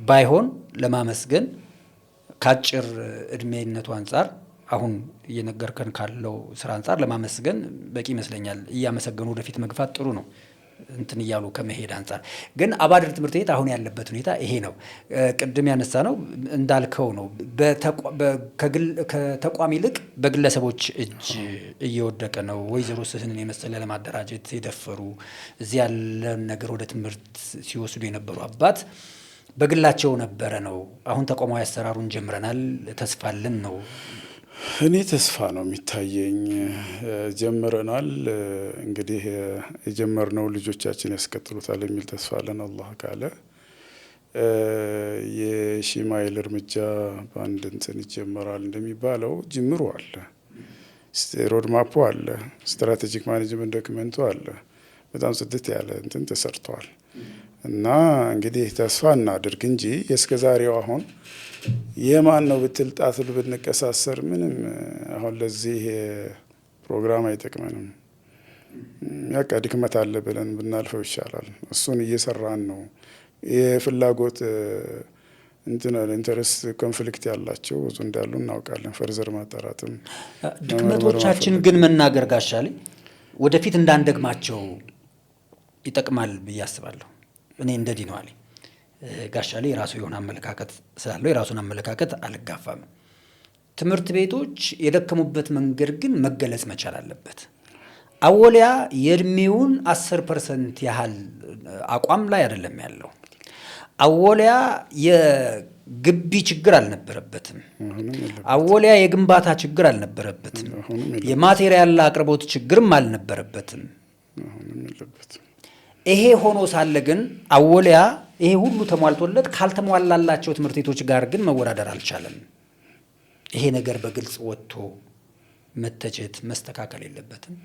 ባይሆን ለማመስገን ከአጭር ዕድሜነቱ አንጻር አሁን እየነገርከን ካለው ስራ አንጻር ለማመስገን በቂ ይመስለኛል። እያመሰገኑ ወደፊት መግፋት ጥሩ ነው። እንትን እያሉ ከመሄድ አንጻር ግን አባድር ትምህርት ቤት አሁን ያለበት ሁኔታ ይሄ ነው። ቅድም ያነሳ ነው እንዳልከው ነው። ከተቋም ይልቅ በግለሰቦች እጅ እየወደቀ ነው። ወይዘሮ ስህንን የመሰለ ለማደራጀት የደፈሩ እዚህ ያለን ነገር ወደ ትምህርት ሲወስዱ የነበሩ አባት በግላቸው ነበረ ነው። አሁን ተቋማዊ አሰራሩን ጀምረናል፣ ተስፋልን ነው። እኔ ተስፋ ነው የሚታየኝ። ጀምረናል። እንግዲህ የጀመርነው ልጆቻችን ያስቀጥሉታል የሚል ተስፋ አለን። አላህ ካለ የሺህ ማይል እርምጃ በአንድ እንትን ይጀመራል እንደሚባለው ጅምሩ አለ፣ ሮድማፑ አለ፣ ስትራቴጂክ ማኔጅመንት ዶክመንቱ አለ። በጣም ጽድት ያለ እንትን ተሰርተዋል። እና እንግዲህ ተስፋ እናድርግ እንጂ የእስከዛሬው አሁን የማን ነው ብትል ጣት ብንቀሳሰር ምንም አሁን ለዚህ ፕሮግራም አይጠቅመንም። ያቃ ድክመት አለ ብለን ብናልፈው ይሻላል። እሱን እየሰራን ነው። የፍላጎት ኢንተረስት ኮንፍሊክት ያላቸው ብዙ እንዳሉ እናውቃለን። ፈርዘር ማጣራትም ድክመቶቻችን ግን መናገር ጋሻሌ ወደፊት እንዳንደግማቸው ይጠቅማል ብዬ አስባለሁ። እኔ እንደዚህ ነው አለኝ። ጋሻሌ የራሱ የሆነ አመለካከት ስላለው የራሱን አመለካከት አልጋፋም። ትምህርት ቤቶች የደከሙበት መንገድ ግን መገለጽ መቻል አለበት። አወሊያ የእድሜውን 10% ያህል አቋም ላይ አይደለም ያለው። አወሊያ የግቢ ችግር አልነበረበትም። አወሊያ የግንባታ ችግር አልነበረበትም። የማቴሪያል አቅርቦት ችግርም አልነበረበትም። ይሄ ሆኖ ሳለ ግን አወሊያ ይሄ ሁሉ ተሟልቶለት ካልተሟላላቸው ትምህርት ቤቶች ጋር ግን መወዳደር አልቻለም። ይሄ ነገር በግልጽ ወጥቶ መተቸት መስተካከል የለበትም።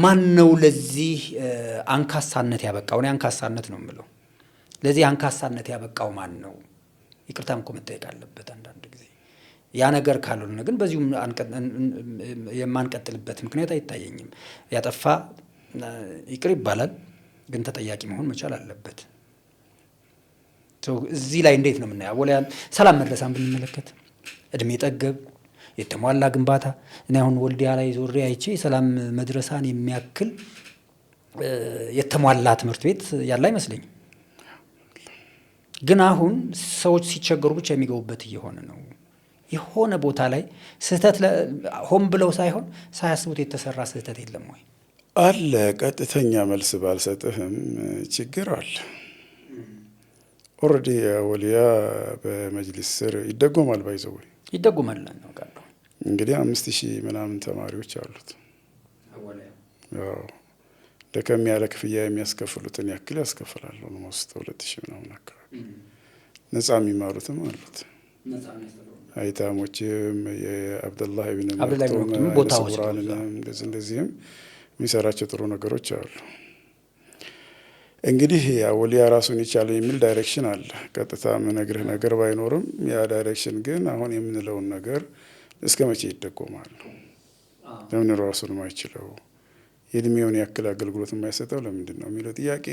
ማን ነው ለዚህ አንካሳነት ያበቃው? እኔ አንካሳነት ነው የምለው። ለዚህ አንካሳነት ያበቃው ማን ነው? ይቅርታም እኮ መጠየቅ አለበት አንዳንድ ጊዜ። ያ ነገር ካልሆነ ግን በዚሁ የማንቀጥልበት ምክንያት አይታየኝም። ያጠፋ ይቅር ይባላል፣ ግን ተጠያቂ መሆን መቻል አለበት። እዚህ ላይ እንዴት ነው የምናየው? አወሊያን ሰላም መድረሳን ብንመለከት እድሜ ጠገብ የተሟላ ግንባታ እኔ አሁን ወልዲያ ላይ ዞሬ አይቼ ሰላም መድረሳን የሚያክል የተሟላ ትምህርት ቤት ያለ አይመስለኝም። ግን አሁን ሰዎች ሲቸገሩ ብቻ የሚገቡበት እየሆነ ነው። የሆነ ቦታ ላይ ስህተት ሆን ብለው ሳይሆን ሳያስቡት የተሰራ ስህተት የለም ወይ? አለ። ቀጥተኛ መልስ ባልሰጥህም ችግር አለ። ኦልሬዲ አወሊያ በመጅሊስ ስር ይደጎማል። ባይዘው ይደጎማል ነው ቃሉ። እንግዲህ 5000 ምናምን ተማሪዎች አሉት። አዎ ደከም ያለ ክፍያ የሚያስከፍሉትን ያክል ያስከፍላሉ። ነው 2000 ምናምን አካባቢ ነፃ የሚማሩትም አሉት። አይታሞችም የአብደላህ ኢብኑ መክቱም ቦታዎች እንደዚህም የሚሰራቸው ጥሩ ነገሮች አሉ። እንግዲህ አወሊያ ራሱን የቻለ የሚል ዳይሬክሽን አለ። ቀጥታ የምነግርህ ነገር ባይኖርም ያ ዳይሬክሽን ግን አሁን የምንለውን ነገር እስከ መቼ ይደጎማል? ለምን ራሱን የማይችለው የእድሜውን ያክል አገልግሎት የማይሰጠው ለምንድን ነው የሚለው ጥያቄ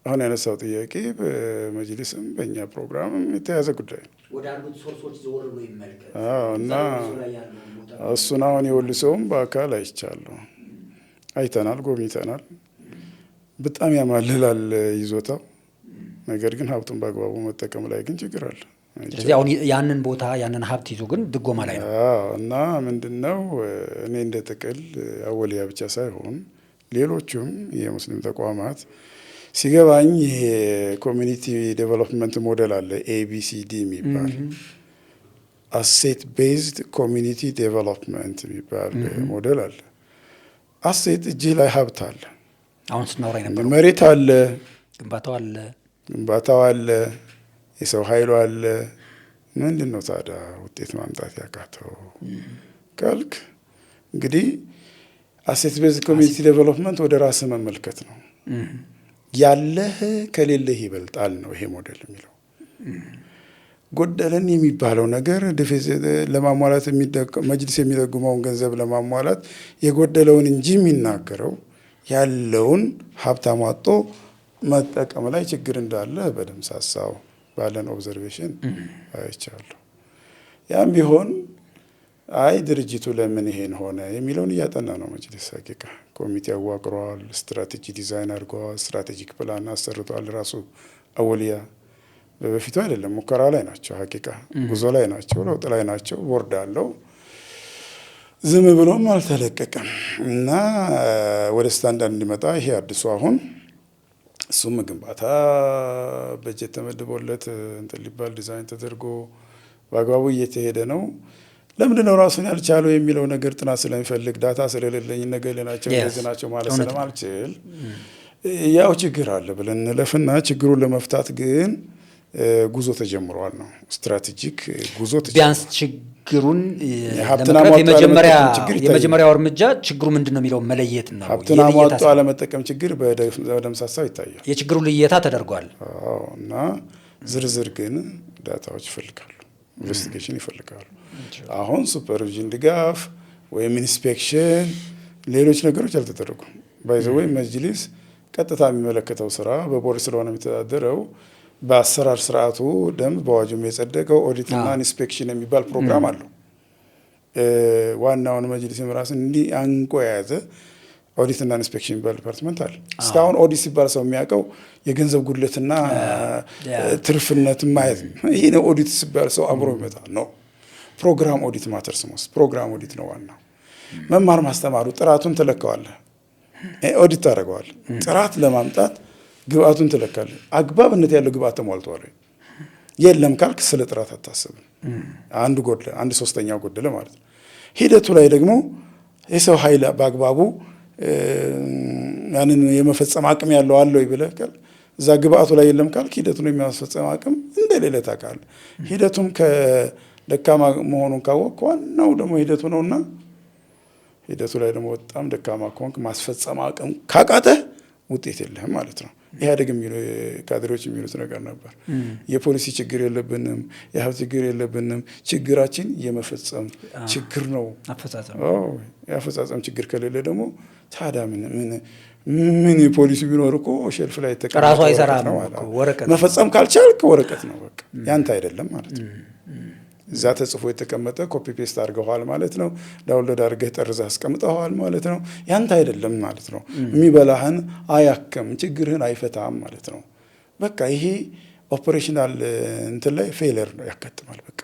አሁን ያነሳው ጥያቄ በመጅሊስም በእኛ ፕሮግራምም የተያዘ ጉዳይ ነው። ወደ አንዱት ሶርሶች ዘወር ብሎ ይመልከት እና እሱን አሁን የወልሰውም በአካል አይቻለሁ፣ አይተናል፣ ጎብኝተናል። በጣም ያማልላል ይዞታው። ነገር ግን ሀብቱን በአግባቡ መጠቀም ላይ ግን ችግር አለ። ስለዚህ አሁን ያንን ቦታ ያንን ሀብት ይዞ ግን ድጎማ ላይ ነው እና ምንድነው እኔ እንደ ጥቅል አወሊያ ብቻ ሳይሆን ሌሎቹም የሙስሊም ተቋማት ሲገባኝ የኮሚኒቲ ዴቨሎፕመንት ሞዴል አለ ABCD የሚባል አሴት ቤዝድ ኮሚኒቲ ዴቨሎፕመንት የሚባል ሞዴል አለ። አሴት እጅህ ላይ ሀብት አለ። አሁን ስናወራ ነበር። መሬት አለ፣ ግንባታው አለ፣ የሰው ኃይሉ አለ። ምንድን ነው ታዲያ ውጤት ማምጣት ያቃተው ካልክ እንግዲህ አሴት ቤዝድ ኮሚኒቲ ዴቨሎፕመንት ወደ ራስህ መመልከት ነው። ያለህ ከሌለህ ይበልጣል ነው ይሄ ሞዴል የሚለው። ጎደለን የሚባለው ነገር ለማሟላት መጅሊስ የሚደጉመውን ገንዘብ ለማሟላት የጎደለውን እንጂ የሚናገረው ያለውን ሀብት አሟጦ መጠቀም ላይ ችግር እንዳለ በደምብ ሳሳው ባለን ኦብዘርቬሽን አይቻለሁ። ያም ቢሆን አይ ድርጅቱ ለምን ይሄን ሆነ የሚለውን እያጠና ነው መጅሊስ። ሀቂቃ ኮሚቴ አዋቅሯል፣ ስትራቴጂ ዲዛይን አድርገዋል፣ ስትራቴጂክ ፕላን አሰርቷል። ራሱ አወሊያ በፊቱ አይደለም ሙከራ ላይ ናቸው። ሀቂቃ ጉዞ ላይ ናቸው፣ ለውጥ ላይ ናቸው። ቦርድ አለው፣ ዝም ብሎም አልተለቀቀም እና ወደ ስታንዳርድ እንዲመጣ ይሄ አዲሱ አሁን እሱም ግንባታ በጀት ተመድቦለት እንትን ሊባል ዲዛይን ተደርጎ በአግባቡ እየተሄደ ነው። ለምንድን ነው ራሱን ያልቻለው የሚለው ነገር ጥናት ስለሚፈልግ ዳታ ስለሌለኝ ነገር ናቸው እንደዚህ ናቸው ማለት ስለማልችል ያው ችግር አለ ብለን እንለፍና ችግሩን ለመፍታት ግን ጉዞ ተጀምሯል ነው ስትራቴጂክ ጉዞ ተጀምሯል። ቢያንስ ችግሩን ለመቅረፍ የመጀመሪያው እርምጃ ችግሩ ምንድን ነው የሚለው መለየት ነው። ሀብትን አሟጦ አለመጠቀም ችግር በደምሳሳው ይታያል። የችግሩ ልየታ ተደርጓል እና ዝርዝር ግን ዳታዎች ይፈልጋሉ፣ ኢንቨስቲጌሽን ይፈልጋሉ። አሁን ሱፐርቪዥን ድጋፍ ወይም ኢንስፔክሽን ሌሎች ነገሮች አልተደረጉም። ባይዘወይ መጅሊስ ቀጥታ የሚመለከተው ስራ በቦርድ ስለሆነ የሚተዳደረው በአሰራር ስርዓቱ ደንብ በአዋጁም የጸደቀው ኦዲትና ኢንስፔክሽን የሚባል ፕሮግራም አለው። ዋናውን መጅሊስ ራስን እንዲህ አንቆ የያዘ ኦዲትና ኢንስፔክሽን የሚባል ዲፓርትመንት አለ። እስካሁን ኦዲት ሲባል ሰው የሚያውቀው የገንዘብ ጉድለትና ትርፍነት ማየት ነው። ይህ ነው ኦዲት ሲባል ሰው አእምሮ ይመጣ ነው። ፕሮግራም ኦዲት ማተርስ ሞስት ፕሮግራም ኦዲት ነው ዋናው። መማር ማስተማሩ ጥራቱን ትለካዋለህ፣ ኦዲት ታደርገዋለህ። ጥራት ለማምጣት ግብአቱን ትለካለህ። አግባብነት ያለው ግብአት ተሟልቷል የለም ካልክ ስለ ጥራት አታስብም። አንዱ ጎደለ፣ አንድ ሶስተኛው ጎደለ ማለት ነው። ሂደቱ ላይ ደግሞ የሰው ኃይል በአግባቡ ያንን የመፈጸም አቅም ያለው አለ ወይ ብለህ ካል እዛ ግብአቱ ላይ የለም ካልክ ሂደቱን የሚያስፈጽም አቅም እንደሌለ ታውቃለህ። ሂደቱም ከደካማ መሆኑን ካወቅክ ዋናው ደግሞ ሂደቱ ነውና ሂደቱ ላይ ደግሞ በጣም ደካማ ከሆንክ ማስፈጸም አቅም ካቃተህ ውጤት የለህም ማለት ነው። ኢህአዴግ ካድሬዎች የሚሉት ነገር ነበር። የፖሊሲ ችግር የለብንም፣ የሀብት ችግር የለብንም፣ ችግራችን የመፈጸም ችግር ነው። የአፈጻጸም ችግር ከሌለ ደግሞ ታዲያ ምን የፖሊሲ ቢኖር እኮ ሼልፍ ላይ ራሱ አይሰራም። መፈጸም ካልቻልክ ወረቀት ነው በቃ ያንተ አይደለም ማለት ነው። እዛ ተጽፎ የተቀመጠ ኮፒ ፔስት አድርገዋል ማለት ነው። ዳውንሎድ አድርገህ ጠርዘህ አስቀምጠዋል ማለት ነው። ያንተ አይደለም ማለት ነው። የሚበላህን አያክም፣ ችግርህን አይፈታም ማለት ነው። በቃ ይሄ ኦፕሬሽናል እንትን ላይ ፌለር ነው ያጋጥማል። በቃ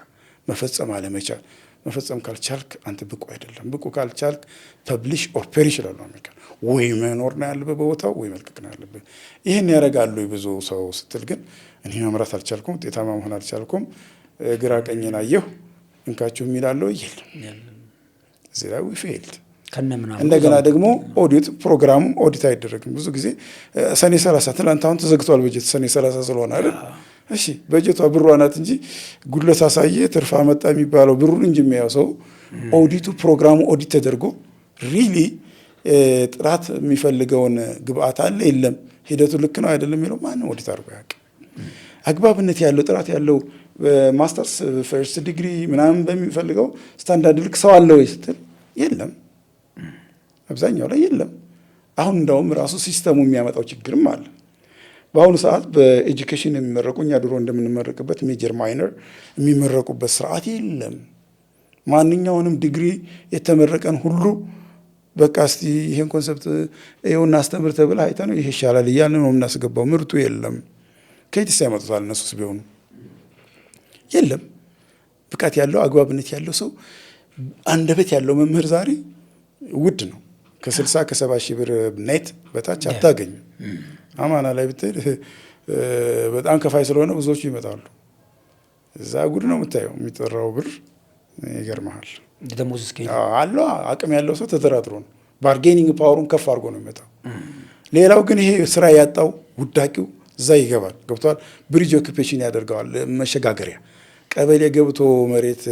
መፈጸም አለመቻል መፈጸም ካልቻልክ አንተ ብቁ አይደለም። ብቁ ካልቻልክ ፐብሊሽ ኦር ፔሪሽ ይላሉ አሜሪካ። ወይ መኖር ነው ያለብህ በቦታው ወይ መልቀቅ ነው ያለብህ። ይህን ያደርጋሉ ብዙ ሰው ስትል ግን እኔ መምራት አልቻልኩም፣ ውጤታማ መሆን አልቻልኩም፣ ግራ ቀኝን አየሁ እንካችሁ የሚላለው የለም። እዚህ ላይ ፌልድ። እንደገና ደግሞ ኦዲት ፕሮግራሙ ኦዲት አይደረግም። ብዙ ጊዜ ሰኔ 30 ትናንት አሁን ተዘግቷል በጀት ሰኔ 30 ስለሆነ አይደል? እሺ በጀቷ ብሯ ናት እንጂ ጉድለት አሳየ ትርፍ አመጣ የሚባለው ብሩን እንጂ የሚያየው ሰው ኦዲቱ ፕሮግራሙ ኦዲት ተደርጎ ሪሊ ጥራት የሚፈልገውን ግብአት አለ የለም፣ ሂደቱ ልክ ነው አይደለም የሚለው ማንም ኦዲት አድርጎ ያውቅ። አግባብነት ያለው ጥራት ያለው ማስተርስ ፈርስት ዲግሪ ምናምን በሚፈልገው ስታንዳርድ ልክ ሰው አለ ወይ ስትል የለም፣ አብዛኛው ላይ የለም። አሁን እንደውም ራሱ ሲስተሙ የሚያመጣው ችግርም አለ። በአሁኑ ሰዓት በኤጁኬሽን የሚመረቁ እኛ ድሮ እንደምንመረቅበት ሜጀር ማይነር የሚመረቁበት ስርዓት የለም። ማንኛውንም ዲግሪ የተመረቀን ሁሉ በቃ እስቲ ይሄን ኮንሰፕት ይኸውና አስተምር ተብለህ አይተህ ነው ይሄ ይሻላል እያልን ነው የምናስገባው። ምርቱ የለም። ከየትስ ያመጡታል እነሱስ ቢሆኑ? የለም። ብቃት ያለው አግባብነት ያለው ሰው አንደበት ያለው መምህር ዛሬ ውድ ነው። ከ60 ከ70 ሺህ ብር ኔት በታች አታገኝም። አማና ላይ ብትሄድ በጣም ከፋይ ስለሆነ ብዙዎቹ ይመጣሉ። እዛ ጉድ ነው የምታየው። የሚጠራው ብር ይገርመሃል። አለ አቅም ያለው ሰው ተደራድሮ ነው ባርጌኒንግ ፓወሩን ከፍ አድርጎ ነው የሚመጣው። ሌላው ግን ይሄ ስራ ያጣው ውዳቂው እዛ ይገባል። ገብቷል። ብሪጅ ኦኩፔሽን ያደርገዋል። መሸጋገሪያ ቀበሌ ገብቶ መሬት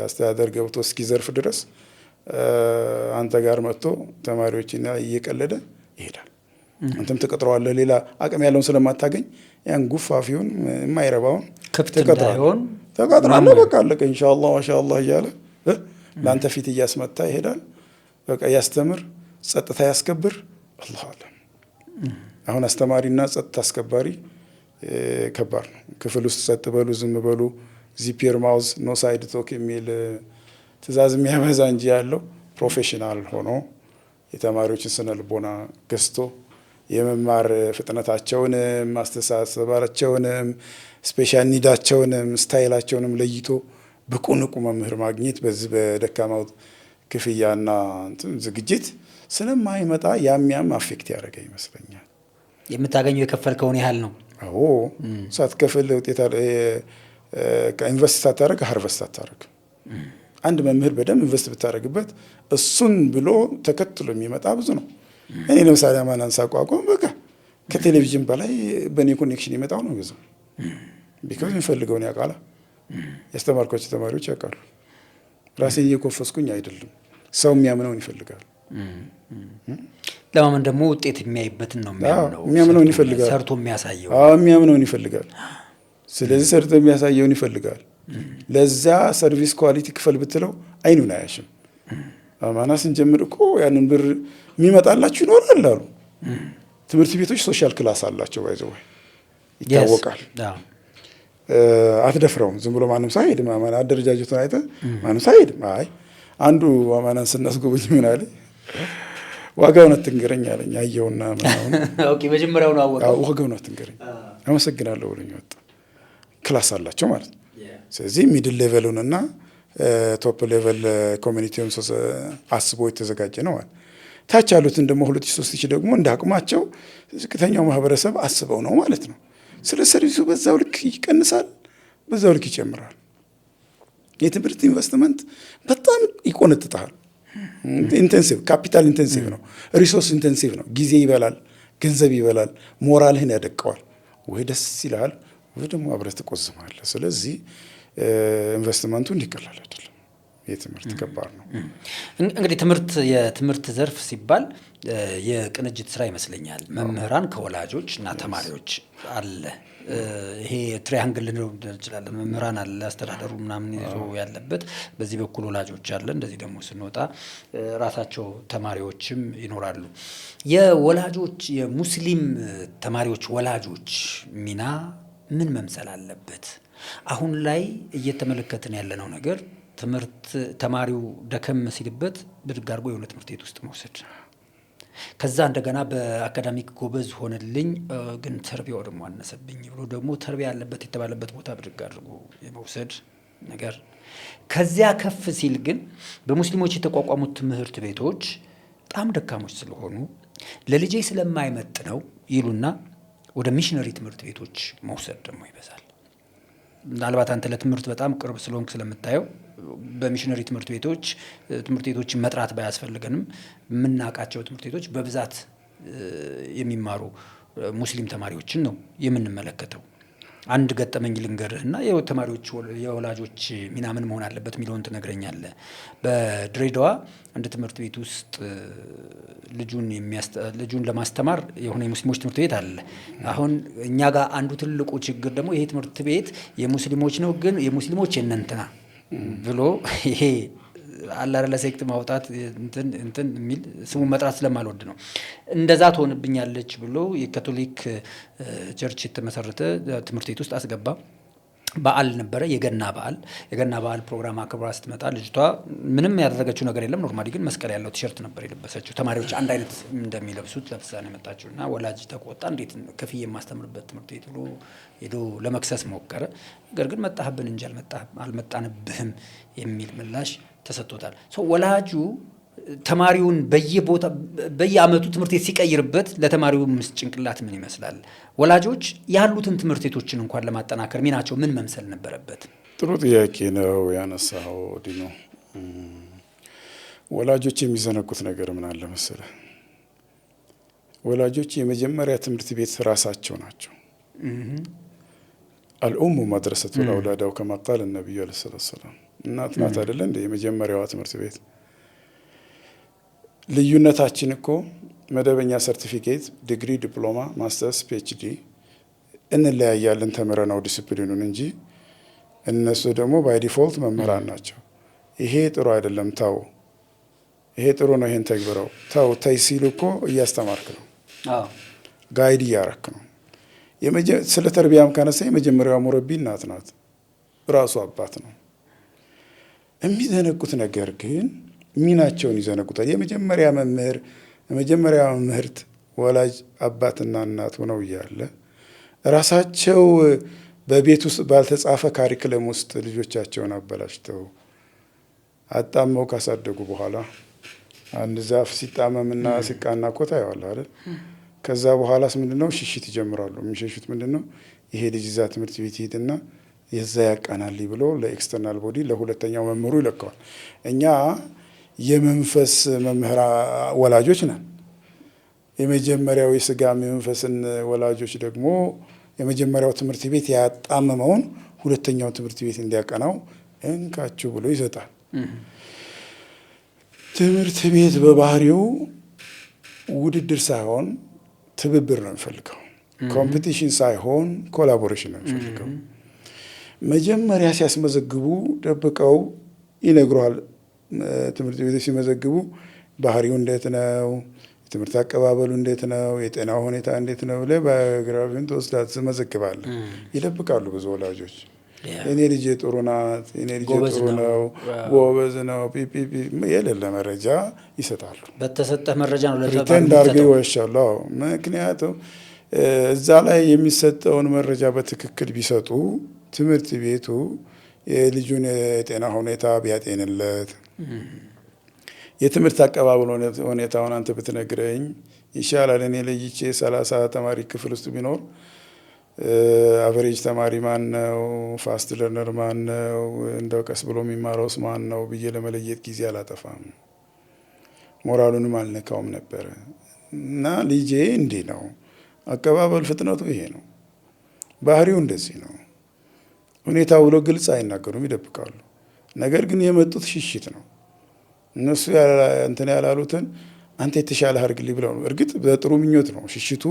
አስተዳደር ገብቶ እስኪዘርፍ ድረስ አንተ ጋር መጥቶ ተማሪዎችና እየቀለደ ይሄዳል። አንተም ተቀጥረዋለህ። ሌላ አቅም ያለውን ስለማታገኝ ያን ጉፋፊውን የማይረባውን ተቀጥራለህ። በቃ አለቀ። ኢንሻአላህ ማሻአላህ እያለ ለአንተ ፊት እያስመታ ይሄዳል። በቃ ያስተምር፣ ጸጥታ ያስከብር። አላህ አለም። አሁን አስተማሪና ጸጥታ አስከባሪ ከባድ ነው። ክፍል ውስጥ ጸጥ በሉ፣ ዝም በሉ፣ ዚፕ ዮር ማውዝ፣ ኖ ሳይድ ቶክ የሚል ትእዛዝ የሚያበዛ እንጂ ያለው ፕሮፌሽናል ሆኖ የተማሪዎችን ስነ ልቦና ገዝቶ የመማር ፍጥነታቸውንም ማስተሳሰባቸውንም ስፔሻል ኒዳቸውንም ስታይላቸውንም ለይቶ ብቁ ንቁ መምህር ማግኘት በዚህ በደካማው ክፍያና ዝግጅት ስለማይመጣ ያም አፌክት ያደረገ ይመስለኛል። የምታገኘው የከፈልከውን ያህል ነው። አዎ ሳትከፍል ውጤት ኢንቨስት ሳታደርግ ሃርቨስት አታደርግ። አንድ መምህር በደንብ ኢንቨስት ብታደርግበት እሱን ብሎ ተከትሎ የሚመጣ ብዙ ነው። እኔ ለምሳሌ አማናን ሳቋቋም በቃ ከቴሌቪዥን በላይ በእኔ ኮኔክሽን የመጣው ነው ብዙ። ቢካዝ የሚፈልገውን ያውቃላ። ያስተማርኳቸው ተማሪዎች ያውቃሉ። ራሴን እየኮፈስኩኝ አይደለም። ሰው የሚያምነውን ይፈልጋል። ለማመን ደግሞ ውጤት የሚያይበትን ነው የሚያምነው። የሚያምነውን ይፈልጋል። ሰርቶ የሚያሳየው የሚያምነውን ይፈልጋል። ስለዚህ ሰርቶ የሚያሳየውን ይፈልጋል። ለዛ ሰርቪስ ኳሊቲ ክፈል ብትለው አይኑን አያሽም። አማና ስንጀምር እኮ ያንን ብር የሚመጣላችሁ ይኖራል አሉ። ትምህርት ቤቶች ሶሻል ክላስ አላቸው። ባይዘው ይታወቃል። አትደፍረውም። ዝም ብሎ ማንም ሳይሄድ አማና አደረጃጀቱን አይተህ ማንም ሳይሄድ አይ አንዱ አማናን ስናስጎበኝ ምን አለ ዋጋውን አትንገረኝ አለኝ። አየውና ምናምን ኦኬ መጀመሪያው ነው አወቀው። ዋጋውን አትንገረኝ አመሰግናለሁ ብሎኝ ወጣ። ክላስ አላቸው ማለት ነው። ስለዚህ ሚድል ሌቨሉንና ቶፕ ሌቨል ኮሚኒቲውን አስቦ የተዘጋጀ ነው ማለት። ታች ያሉትን ደግሞ 2000-3000 ደግሞ እንደ አቅማቸው ዝቅተኛው ማህበረሰብ አስበው ነው ማለት ነው። ስለ ሰርቪሱ በዛው ልክ ይቀንሳል፣ በዛው ልክ ይጨምራል። የትምህርት ኢንቨስትመንት በጣም ይቆነጥጣል። ኢንቴንሲቭ ካፒታል ኢንቴንሲቭ ነው፣ ሪሶርስ ኢንቴንሲቭ ነው። ጊዜ ይበላል፣ ገንዘብ ይበላል፣ ሞራልህን ያደቀዋል። ወይ ደስ ይልሃል ወይ ደግሞ አብረህ ትቆዝማለህ። ስለዚህ ኢንቨስትመንቱ እንዲቀላል አይደለም። የትምህርት ከባድ ነው። እንግዲህ የትምህርት ዘርፍ ሲባል የቅንጅት ስራ ይመስለኛል። መምህራን ከወላጆች እና ተማሪዎች አለ። ይሄ ትሪያንግል ልንለው እንችላለን። መምህራን አለ፣ አስተዳደሩ ምናምን ይዞ ያለበት፣ በዚህ በኩል ወላጆች አለ። እንደዚህ ደግሞ ስንወጣ ራሳቸው ተማሪዎችም ይኖራሉ። የወላጆች የሙስሊም ተማሪዎች ወላጆች ሚና ምን መምሰል አለበት? አሁን ላይ እየተመለከትን ያለነው ነገር ተማሪው ደከም ሲልበት ብድግ አድርጎ የሆነ ትምህርት ቤት ውስጥ መውሰድ፣ ከዛ እንደገና በአካዳሚክ ጎበዝ ሆነልኝ ግን ተርቢያው ደግሞ አነሰብኝ ብሎ ደግሞ ተርቢያ ያለበት የተባለበት ቦታ ብድግ አድርጎ የመውሰድ ነገር ከዚያ ከፍ ሲል ግን በሙስሊሞች የተቋቋሙት ትምህርት ቤቶች በጣም ደካሞች ስለሆኑ ለልጄ ስለማይመጥ ነው ይሉና ወደ ሚሽነሪ ትምህርት ቤቶች መውሰድ ደግሞ ይበዛል። ምናልባት አንተ ለትምህርት በጣም ቅርብ ስለሆንክ ስለምታየው በሚሽነሪ ትምህርት ቤቶችን መጥራት ባያስፈልገንም የምናውቃቸው ትምህርት ቤቶች በብዛት የሚማሩ ሙስሊም ተማሪዎችን ነው የምንመለከተው። አንድ ገጠመኝ ልንገርህና የተማሪዎች የወላጆች ሚና ምን መሆን አለበት የሚለውን ትነግረኛለህ። በድሬዳዋ አንድ ትምህርት ቤት ውስጥ ልጁን ለማስተማር የሆነ የሙስሊሞች ትምህርት ቤት አለ። አሁን እኛ ጋር አንዱ ትልቁ ችግር ደግሞ ይሄ ትምህርት ቤት የሙስሊሞች ነው፣ ግን የሙስሊሞች የእነንትና ብሎ ይሄ አላረ ለሴክት ማውጣት እንትን የሚል ስሙን መጥራት ስለማልወድ ነው። እንደዛ ትሆንብኛለች ብሎ የካቶሊክ ቸርች የተመሰረተ ትምህርት ቤት ውስጥ አስገባ። በዓል ነበረ፣ የገና በዓል ፕሮግራም አክብራ ስትመጣ ልጅቷ ምንም ያደረገችው ነገር የለም። ኖርማሊ ግን መስቀል ያለው ቲሸርት ነበር የለበሰችው። ተማሪዎች አንድ አይነት እንደሚለብሱት ለብሳ ነው የመጣችው እና ወላጅ ተቆጣ። እንዴት ከፍዬ የማስተምርበት ትምህርት ቤት ብሎ ሄዶ ለመክሰስ ሞከረ። ነገር ግን መጣህብን እንጂ አልመጣንብህም የሚል ምላሽ ተሰጥቶታል። ወላጁ ተማሪውን በየአመቱ ትምህርት ቤት ሲቀይርበት ለተማሪው ጭንቅላት ምን ይመስላል? ወላጆች ያሉትን ትምህርት ቤቶችን እንኳን ለማጠናከር ሚናቸው ምን መምሰል ነበረበት? ጥሩ ጥያቄ ነው ያነሳው ዲኖ። ወላጆች የሚዘነጉት ነገር ምን አለ መሰለህ? ወላጆች የመጀመሪያ ትምህርት ቤት ራሳቸው ናቸው። አልኡሙ መድረሰቱ ለአውላዳው ከማ ቃለ ነቢዩ ዐለይሂ ሰላቱ ወሰላም። እናት ናት አይደለ እንደ የመጀመሪያዋ ትምህርት ቤት። ልዩነታችን እኮ መደበኛ ሰርቲፊኬት፣ ዲግሪ፣ ዲፕሎማ፣ ማስተርስ፣ ፒኤችዲ እንለያያለን ተምረናው ዲሲፕሊኑን እንጂ እነሱ ደግሞ ባይ ዲፎልት መምህራን ናቸው። ይሄ ጥሩ አይደለም ታው፣ ይሄ ጥሩ ነው ይሄን ተግብረው ታው ታይ ሲሉ እኮ እያስተማርክ ነው፣ ጋይድ እያረክ ነው። ስለ ተርቢያም ካነሳ የመጀመሪያዋ ሙረቢ እናት ናት፣ ራሱ አባት ነው። የሚዘነጉት ነገር ግን ሚናቸውን ይዘነጉታል። የመጀመሪያ መምህርት ወላጅ አባትና እናት ሆነው እያለ ራሳቸው በቤት ውስጥ ባልተጻፈ ካሪክለም ውስጥ ልጆቻቸውን አበላሽተው አጣመው ካሳደጉ በኋላ አንድ ዛፍ ሲጣመምና ሲቃና እኮ ታየዋለህ አይደል? ከዛ በኋላስ ምንድነው ሽሽት ይጀምራሉ። የሚሸሹት ምንድነው? ይሄ ልጅ እዛ ትምህርት ቤት ይሄድና የዛ ያቃናል ብሎ ለኤክስተርናል ቦዲ ለሁለተኛው መምህሩ ይለቀዋል። እኛ የመንፈስ መምህራ ወላጆች ነን። የመጀመሪያው የስጋም የመንፈስን ወላጆች ደግሞ የመጀመሪያው ትምህርት ቤት ያጣመመውን ሁለተኛው ትምህርት ቤት እንዲያቀናው እንካችሁ ብሎ ይሰጣል። ትምህርት ቤት በባህሪው ውድድር ሳይሆን ትብብር ነው የሚፈልገው። ኮምፒቲሽን ሳይሆን ኮላቦሬሽን ነው የሚፈልገው። መጀመሪያ ሲያስመዘግቡ ደብቀው ይነግሯል። ትምህርት ቤት ሲመዘግቡ ባህሪው እንዴት ነው፣ የትምህርት አቀባበሉ እንዴት ነው፣ የጤና ሁኔታ እንዴት ነው ብለህ ባዮግራፊን ተወስዳት ትመዘግባለህ። ይደብቃሉ ብዙ ወላጆች። የኔ ልጅ ጥሩ ናት፣ የኔ ልጅ ጥሩ ነው፣ ጎበዝ ነው፣ ፒፒፒ የሌለ መረጃ ይሰጣሉ። በተሰጠህ መረጃ ነው ሪተንድ አድርገው ይወሻሉ። ምክንያቱም እዛ ላይ የሚሰጠውን መረጃ በትክክል ቢሰጡ ትምህርት ቤቱ የልጁን የጤና ሁኔታ ቢያጤንለት፣ የትምህርት አቀባበል ሁኔታውን አንተ ብትነግረኝ ይሻላል። እኔ ለይቼ 30 ተማሪ ክፍል ውስጥ ቢኖር አቨሬጅ ተማሪ ማን ነው፣ ፋስት ለርነር ማን ነው፣ እንደው ቀስ ብሎ የሚማረውስ ማን ነው ብዬ ለመለየት ጊዜ አላጠፋም። ሞራሉንም አልነካውም ነበረ። እና ልጄ እንዲህ ነው፣ አቀባበል ፍጥነቱ ይሄ ነው፣ ባህሪው እንደዚህ ነው ሁኔታው ብሎ ግልጽ አይናገሩም፣ ይደብቃሉ። ነገር ግን የመጡት ሽሽት ነው። እነሱ እንትን ያላሉትን አንተ የተሻለ አድርግልኝ ብለው ነው። እርግጥ በጥሩ ምኞት ነው ሽሽቱ።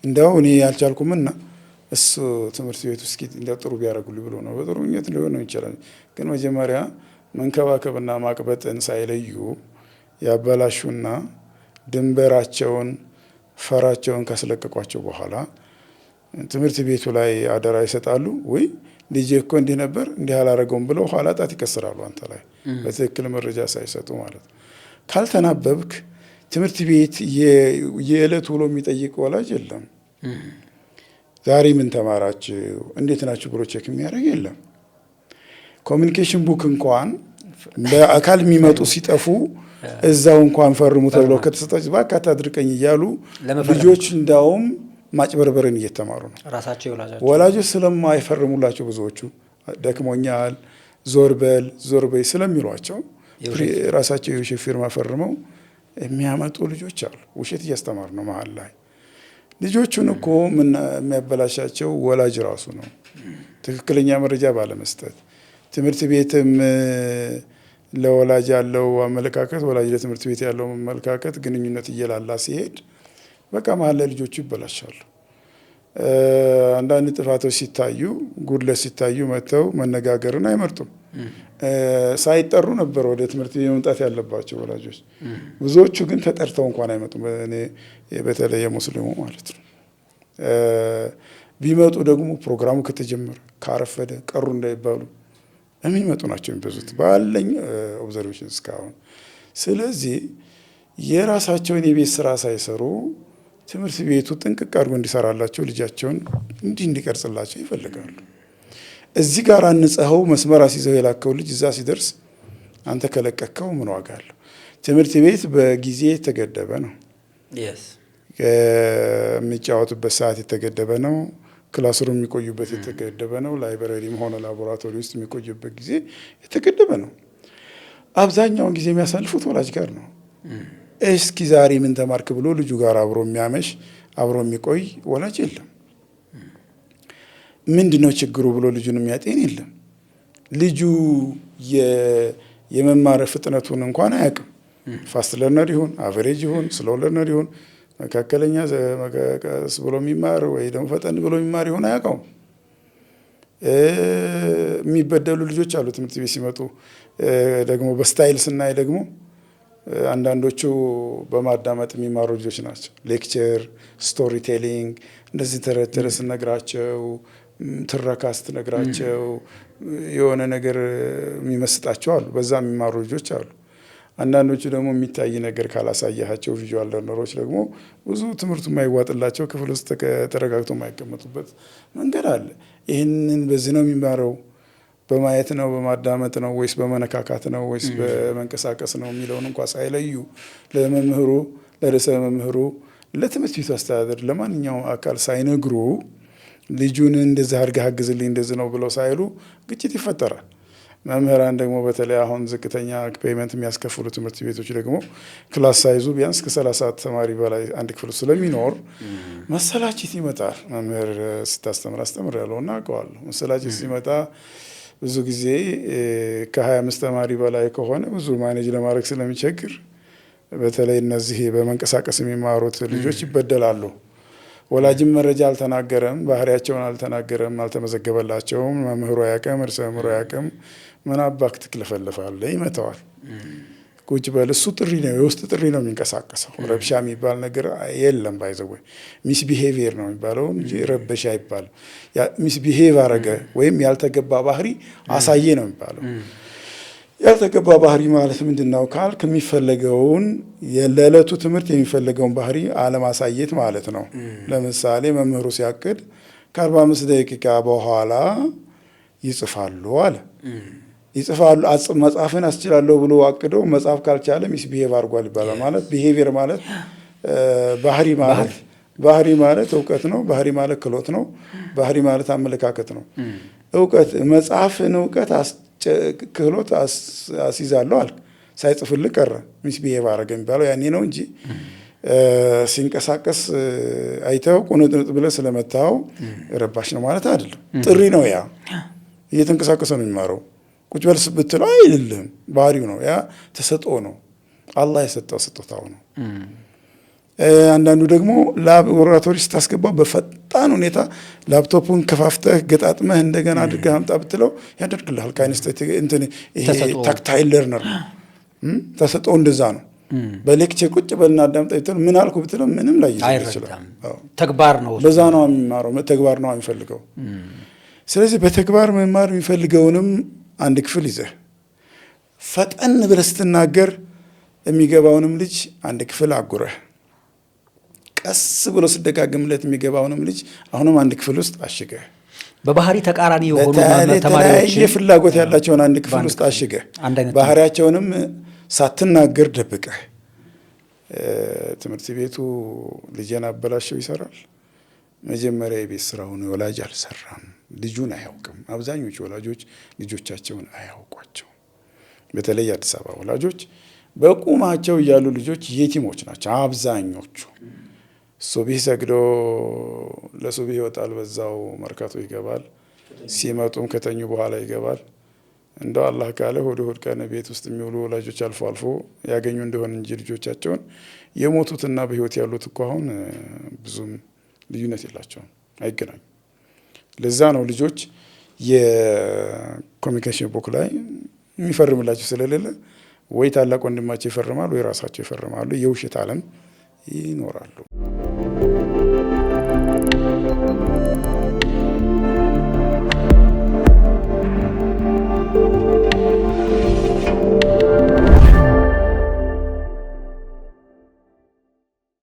እንደው እኔ ያልቻልኩምና እሱ ትምህርት ቤት ውስጥ እንደው ጥሩ ቢያደርጉልኝ ብሎ ነው። በጥሩ ምኞት ሊሆን ነው ይችላል። ግን መጀመሪያ መንከባከብና ማቅበጥን ሳይለዩ ያበላሹና ድንበራቸውን ፈራቸውን ካስለቀቋቸው በኋላ ትምህርት ቤቱ ላይ አደራ ይሰጣሉ። ወይ ልጄ እኮ እንዲህ ነበር እንዲህ አላረገውም ብለው ኋላ ጣት ይከስራሉ አንተ ላይ በትክክል መረጃ ሳይሰጡ ማለት ነው። ካልተናበብክ ትምህርት ቤት የዕለት ውሎ የሚጠይቅ ወላጅ የለም። ዛሬ ምን ተማራችሁ እንዴት ናችሁ ብሎ ቼክ የሚያደርግ የለም። ኮሚኒኬሽን ቡክ እንኳን በአካል የሚመጡ ሲጠፉ እዛው እንኳን ፈርሙ ተብለው ከተሰጣቸው በአካታ አድርቀኝ እያሉ ልጆች እንዳውም ማጭበርበርን እየተማሩ ነው። ወላጆች ስለማይፈርሙላቸው ብዙዎቹ ደክሞኛል፣ ዞር በይ ስለሚሏቸው ራሳቸው የውሸት ፊርማ ፈርመው የሚያመጡ ልጆች አሉ። ውሸት እያስተማር ነው። መሀል ላይ ልጆቹን እኮ የሚያበላሻቸው ወላጅ ራሱ ነው። ትክክለኛ መረጃ ባለመስጠት ትምህርት ቤትም ለወላጅ ያለው አመለካከት፣ ወላጅ ለትምህርት ቤት ያለው አመለካከት ግንኙነት እየላላ ሲሄድ በቃ መሀል ላይ ልጆቹ ይበላሻሉ። አንዳንድ ጥፋቶች ሲታዩ፣ ጉድለት ሲታዩ መጥተው መነጋገርን አይመርጡም። ሳይጠሩ ነበር ወደ ትምህርት ቤት መምጣት ያለባቸው ወላጆች። ብዙዎቹ ግን ተጠርተው እንኳን አይመጡም። በተለይ የሙስሊሙ ማለት ነው። ቢመጡ ደግሞ ፕሮግራሙ ከተጀመረ ካረፈደ ቀሩ እንዳይባሉ የሚመጡ ናቸው የሚበዙት ባለኝ ኦብዘርቬሽን እስካሁን። ስለዚህ የራሳቸውን የቤት ስራ ሳይሰሩ ትምህርት ቤቱ ጥንቅቅ አድርጎ እንዲሰራላቸው ልጃቸውን እንዲቀርጽላቸው ይፈልጋሉ። እዚህ ጋር አንጸኸው መስመር አስይዘው የላከው ልጅ እዛ ሲደርስ አንተ ከለቀከው ምን ዋጋ አለው? ትምህርት ቤት በጊዜ የተገደበ ነው። የሚጫወቱበት ሰዓት የተገደበ ነው። ክላስሩም የሚቆዩበት የተገደበ ነው። ላይብረሪም ሆነ ላቦራቶሪ ውስጥ የሚቆዩበት ጊዜ የተገደበ ነው። አብዛኛውን ጊዜ የሚያሳልፉት ወላጅ ጋር ነው። እስኪ ዛሬ ምን ተማርክ ብሎ ልጁ ጋር አብሮ የሚያመሽ አብሮ የሚቆይ ወላጅ የለም። ምንድነው ችግሩ ብሎ ልጁን የሚያጤን የለም። ልጁ የመማር ፍጥነቱን እንኳን አያውቅም። ፋስት ለርነር ይሁን አቨሬጅ ይሁን ስሎው ለርነር ይሁን መካከለኛ ቀስ ብሎ የሚማር ወይ ደግሞ ፈጠን ብሎ የሚማር ይሆን አያውቀውም። የሚበደሉ ልጆች አሉ ትምህርት ቤት ሲመጡ። ደግሞ በስታይል ስናይ ደግሞ አንዳንዶቹ በማዳመጥ የሚማሩ ልጆች ናቸው። ሌክቸር፣ ስቶሪ ቴሊንግ እንደዚህ ተረት ስነግራቸው፣ ትረካ ስትነግራቸው የሆነ ነገር የሚመስጣቸው አሉ። በዛ የሚማሩ ልጆች አሉ። አንዳንዶቹ ደግሞ የሚታይ ነገር ካላሳያቸው ቪዥዋል ለርነሮች ደግሞ ብዙ ትምህርቱ የማይዋጥላቸው ክፍል ውስጥ ተረጋግቶ የማይቀመጡበት መንገድ አለ። ይህንን በዚህ ነው የሚማረው፣ በማየት ነው፣ በማዳመጥ ነው ወይስ በመነካካት ነው ወይስ በመንቀሳቀስ ነው የሚለውን እንኳ ሳይለዩ ለመምህሩ፣ ለርዕሰ መምህሩ፣ ለትምህርት ቤቱ አስተዳደር፣ ለማንኛውም አካል ሳይነግሩ ልጁን እንደዚህ አድርገህ አግዝልኝ እንደዚህ ነው ብለው ሳይሉ ግጭት ይፈጠራል። መምህራን ደግሞ በተለይ አሁን ዝቅተኛ ፔይመንት የሚያስከፍሉ ትምህርት ቤቶች ደግሞ ክላስ ሳይዙ ቢያንስ ከ30 ተማሪ በላይ አንድ ክፍል ስለሚኖር መሰላቸት ይመጣል። መምህር ስታስተምር አስተምሬያለሁ እና አውቀዋለሁ። መሰላቸት ሲመጣ ብዙ ጊዜ ከ25 ተማሪ በላይ ከሆነ ብዙ ማኔጅ ለማድረግ ስለሚቸግር በተለይ እነዚህ በመንቀሳቀስ የሚማሩት ልጆች ይበደላሉ። ወላጅም መረጃ አልተናገረም፣ ባህሪያቸውን አልተናገረም፣ አልተመዘገበላቸውም። መምህሩ አያውቅም፣ ርዕሰ መምህሩ አያውቅም። ምን አባክ ትክለፈልፋለህ? ይመታዋል። ቁጭ በል። እሱ ጥሪ ነው፣ የውስጥ ጥሪ ነው የሚንቀሳቀሰው። ረብሻ የሚባል ነገር የለም። ባይዘወይ ሚስ ቢሄቪየር ነው የሚባለው እንጂ ረበሻ አይባልም። ሚስ ቢሄቭ አረገ ወይም ያልተገባ ባህሪ አሳየ ነው የሚባለው። ያልተገባ ባህሪ ማለት ምንድን ነው ካልክ የሚፈለገውን ለዕለቱ ትምህርት የሚፈለገውን ባህሪ አለማሳየት ማለት ነው። ለምሳሌ መምህሩ ሲያቅድ ከ45 ደቂቃ በኋላ ይጽፋሉ አለ። ይጽፋሉ መጽሐፍን አስችላለሁ ብሎ አቅደው መጽሐፍ ካልቻለ ሚስ ቢሄቭ አድርጓል ይባላል። ማለት ቢሄቪየር ማለት ባህሪ ማለት እውቀት ነው። ባህሪ ማለት ክህሎት ነው። ባህሪ ማለት አመለካከት ነው። እውቀት መጽሐፍን እውቀት ክህሎት አስይዛለሁ አልክ፣ ሳይጽፍልህ ቀረ። ሚስ ቢሄቭ አደረገ የሚባለው ያኔ ነው እንጂ ሲንቀሳቀስ አይተው ቁንጥንጥ ብለህ ስለመታው ረባሽ ነው ማለት አይደለም። ጥሪ ነው። ያ እየተንቀሳቀሰ ነው የሚማረው። ቁጭ በል ብትለው አይደለም፣ ባህሪው ነው። ያ ተሰጥኦ ነው፣ አላህ የሰጠው ስጦታው ነው። አንዳንዱ ደግሞ ላቦራቶሪ ስታስገባው በፈጣን ሁኔታ ላፕቶፑን ከፋፍተህ ገጣጥመህ እንደገና አድርገህ አምጣ ብትለው ያደርግልሃል። ካይነስቴት ታክታይል ለርነር ተሰጠው እንደዛ ነው። በሌክቸር ቁጭ በልና አዳምጣ ብትለው ምን አልኩ ብትለው ምንም ላይ ይችላል። ተግባር ነው፣ በዛ ነው የሚማረው፣ ተግባር ነው የሚፈልገው። ስለዚህ በተግባር መማር የሚፈልገውንም አንድ ክፍል ይዘህ ፈጠን ብለህ ስትናገር የሚገባውንም ልጅ አንድ ክፍል አጉረህ ቀስ ብሎ ስደጋግምለት የሚገባውንም ልጅ አሁንም አንድ ክፍል ውስጥ አሽገህ በባህሪ ተቃራኒ የሆኑ ተማሪዎች ፍላጎት ያላቸውን አንድ ክፍል ውስጥ አሽገህ ባህሪያቸውንም ሳትናገር ደብቀህ ትምህርት ቤቱ ልጄን አበላሸው ይሰራል። መጀመሪያ የቤት ስራውን ወላጅ አልሰራም፣ ልጁን አያውቅም። አብዛኞቹ ወላጆች ልጆቻቸውን አያውቋቸው። በተለይ አዲስ አበባ ወላጆች በቁማቸው እያሉ ልጆች የቲሞች ናቸው አብዛኞቹ። ሱብሂ ሰግዶ ለሱብሂ ይወጣል፣ በዛው መርካቶ ይገባል። ሲመጡም ከተኙ በኋላ ይገባል። እንደው አላህ ካለ እሑድ ቀን ቤት ውስጥ የሚውሉ ወላጆች አልፎ አልፎ ያገኙ እንደሆነ እንጂ ልጆቻቸውን የሞቱትና በህይወት ያሉት እኮ አሁን ብዙም ልዩነት የላቸውም፣ አይገናኙም። ለዛ ነው ልጆች የኮሚኒኬሽን ቡክ ላይ የሚፈርምላቸው ስለሌለ ወይ ታላቅ ወንድማቸው ይፈርማል ወይ ራሳቸው ይፈርማሉ። የውሸት ዓለም ይኖራሉ።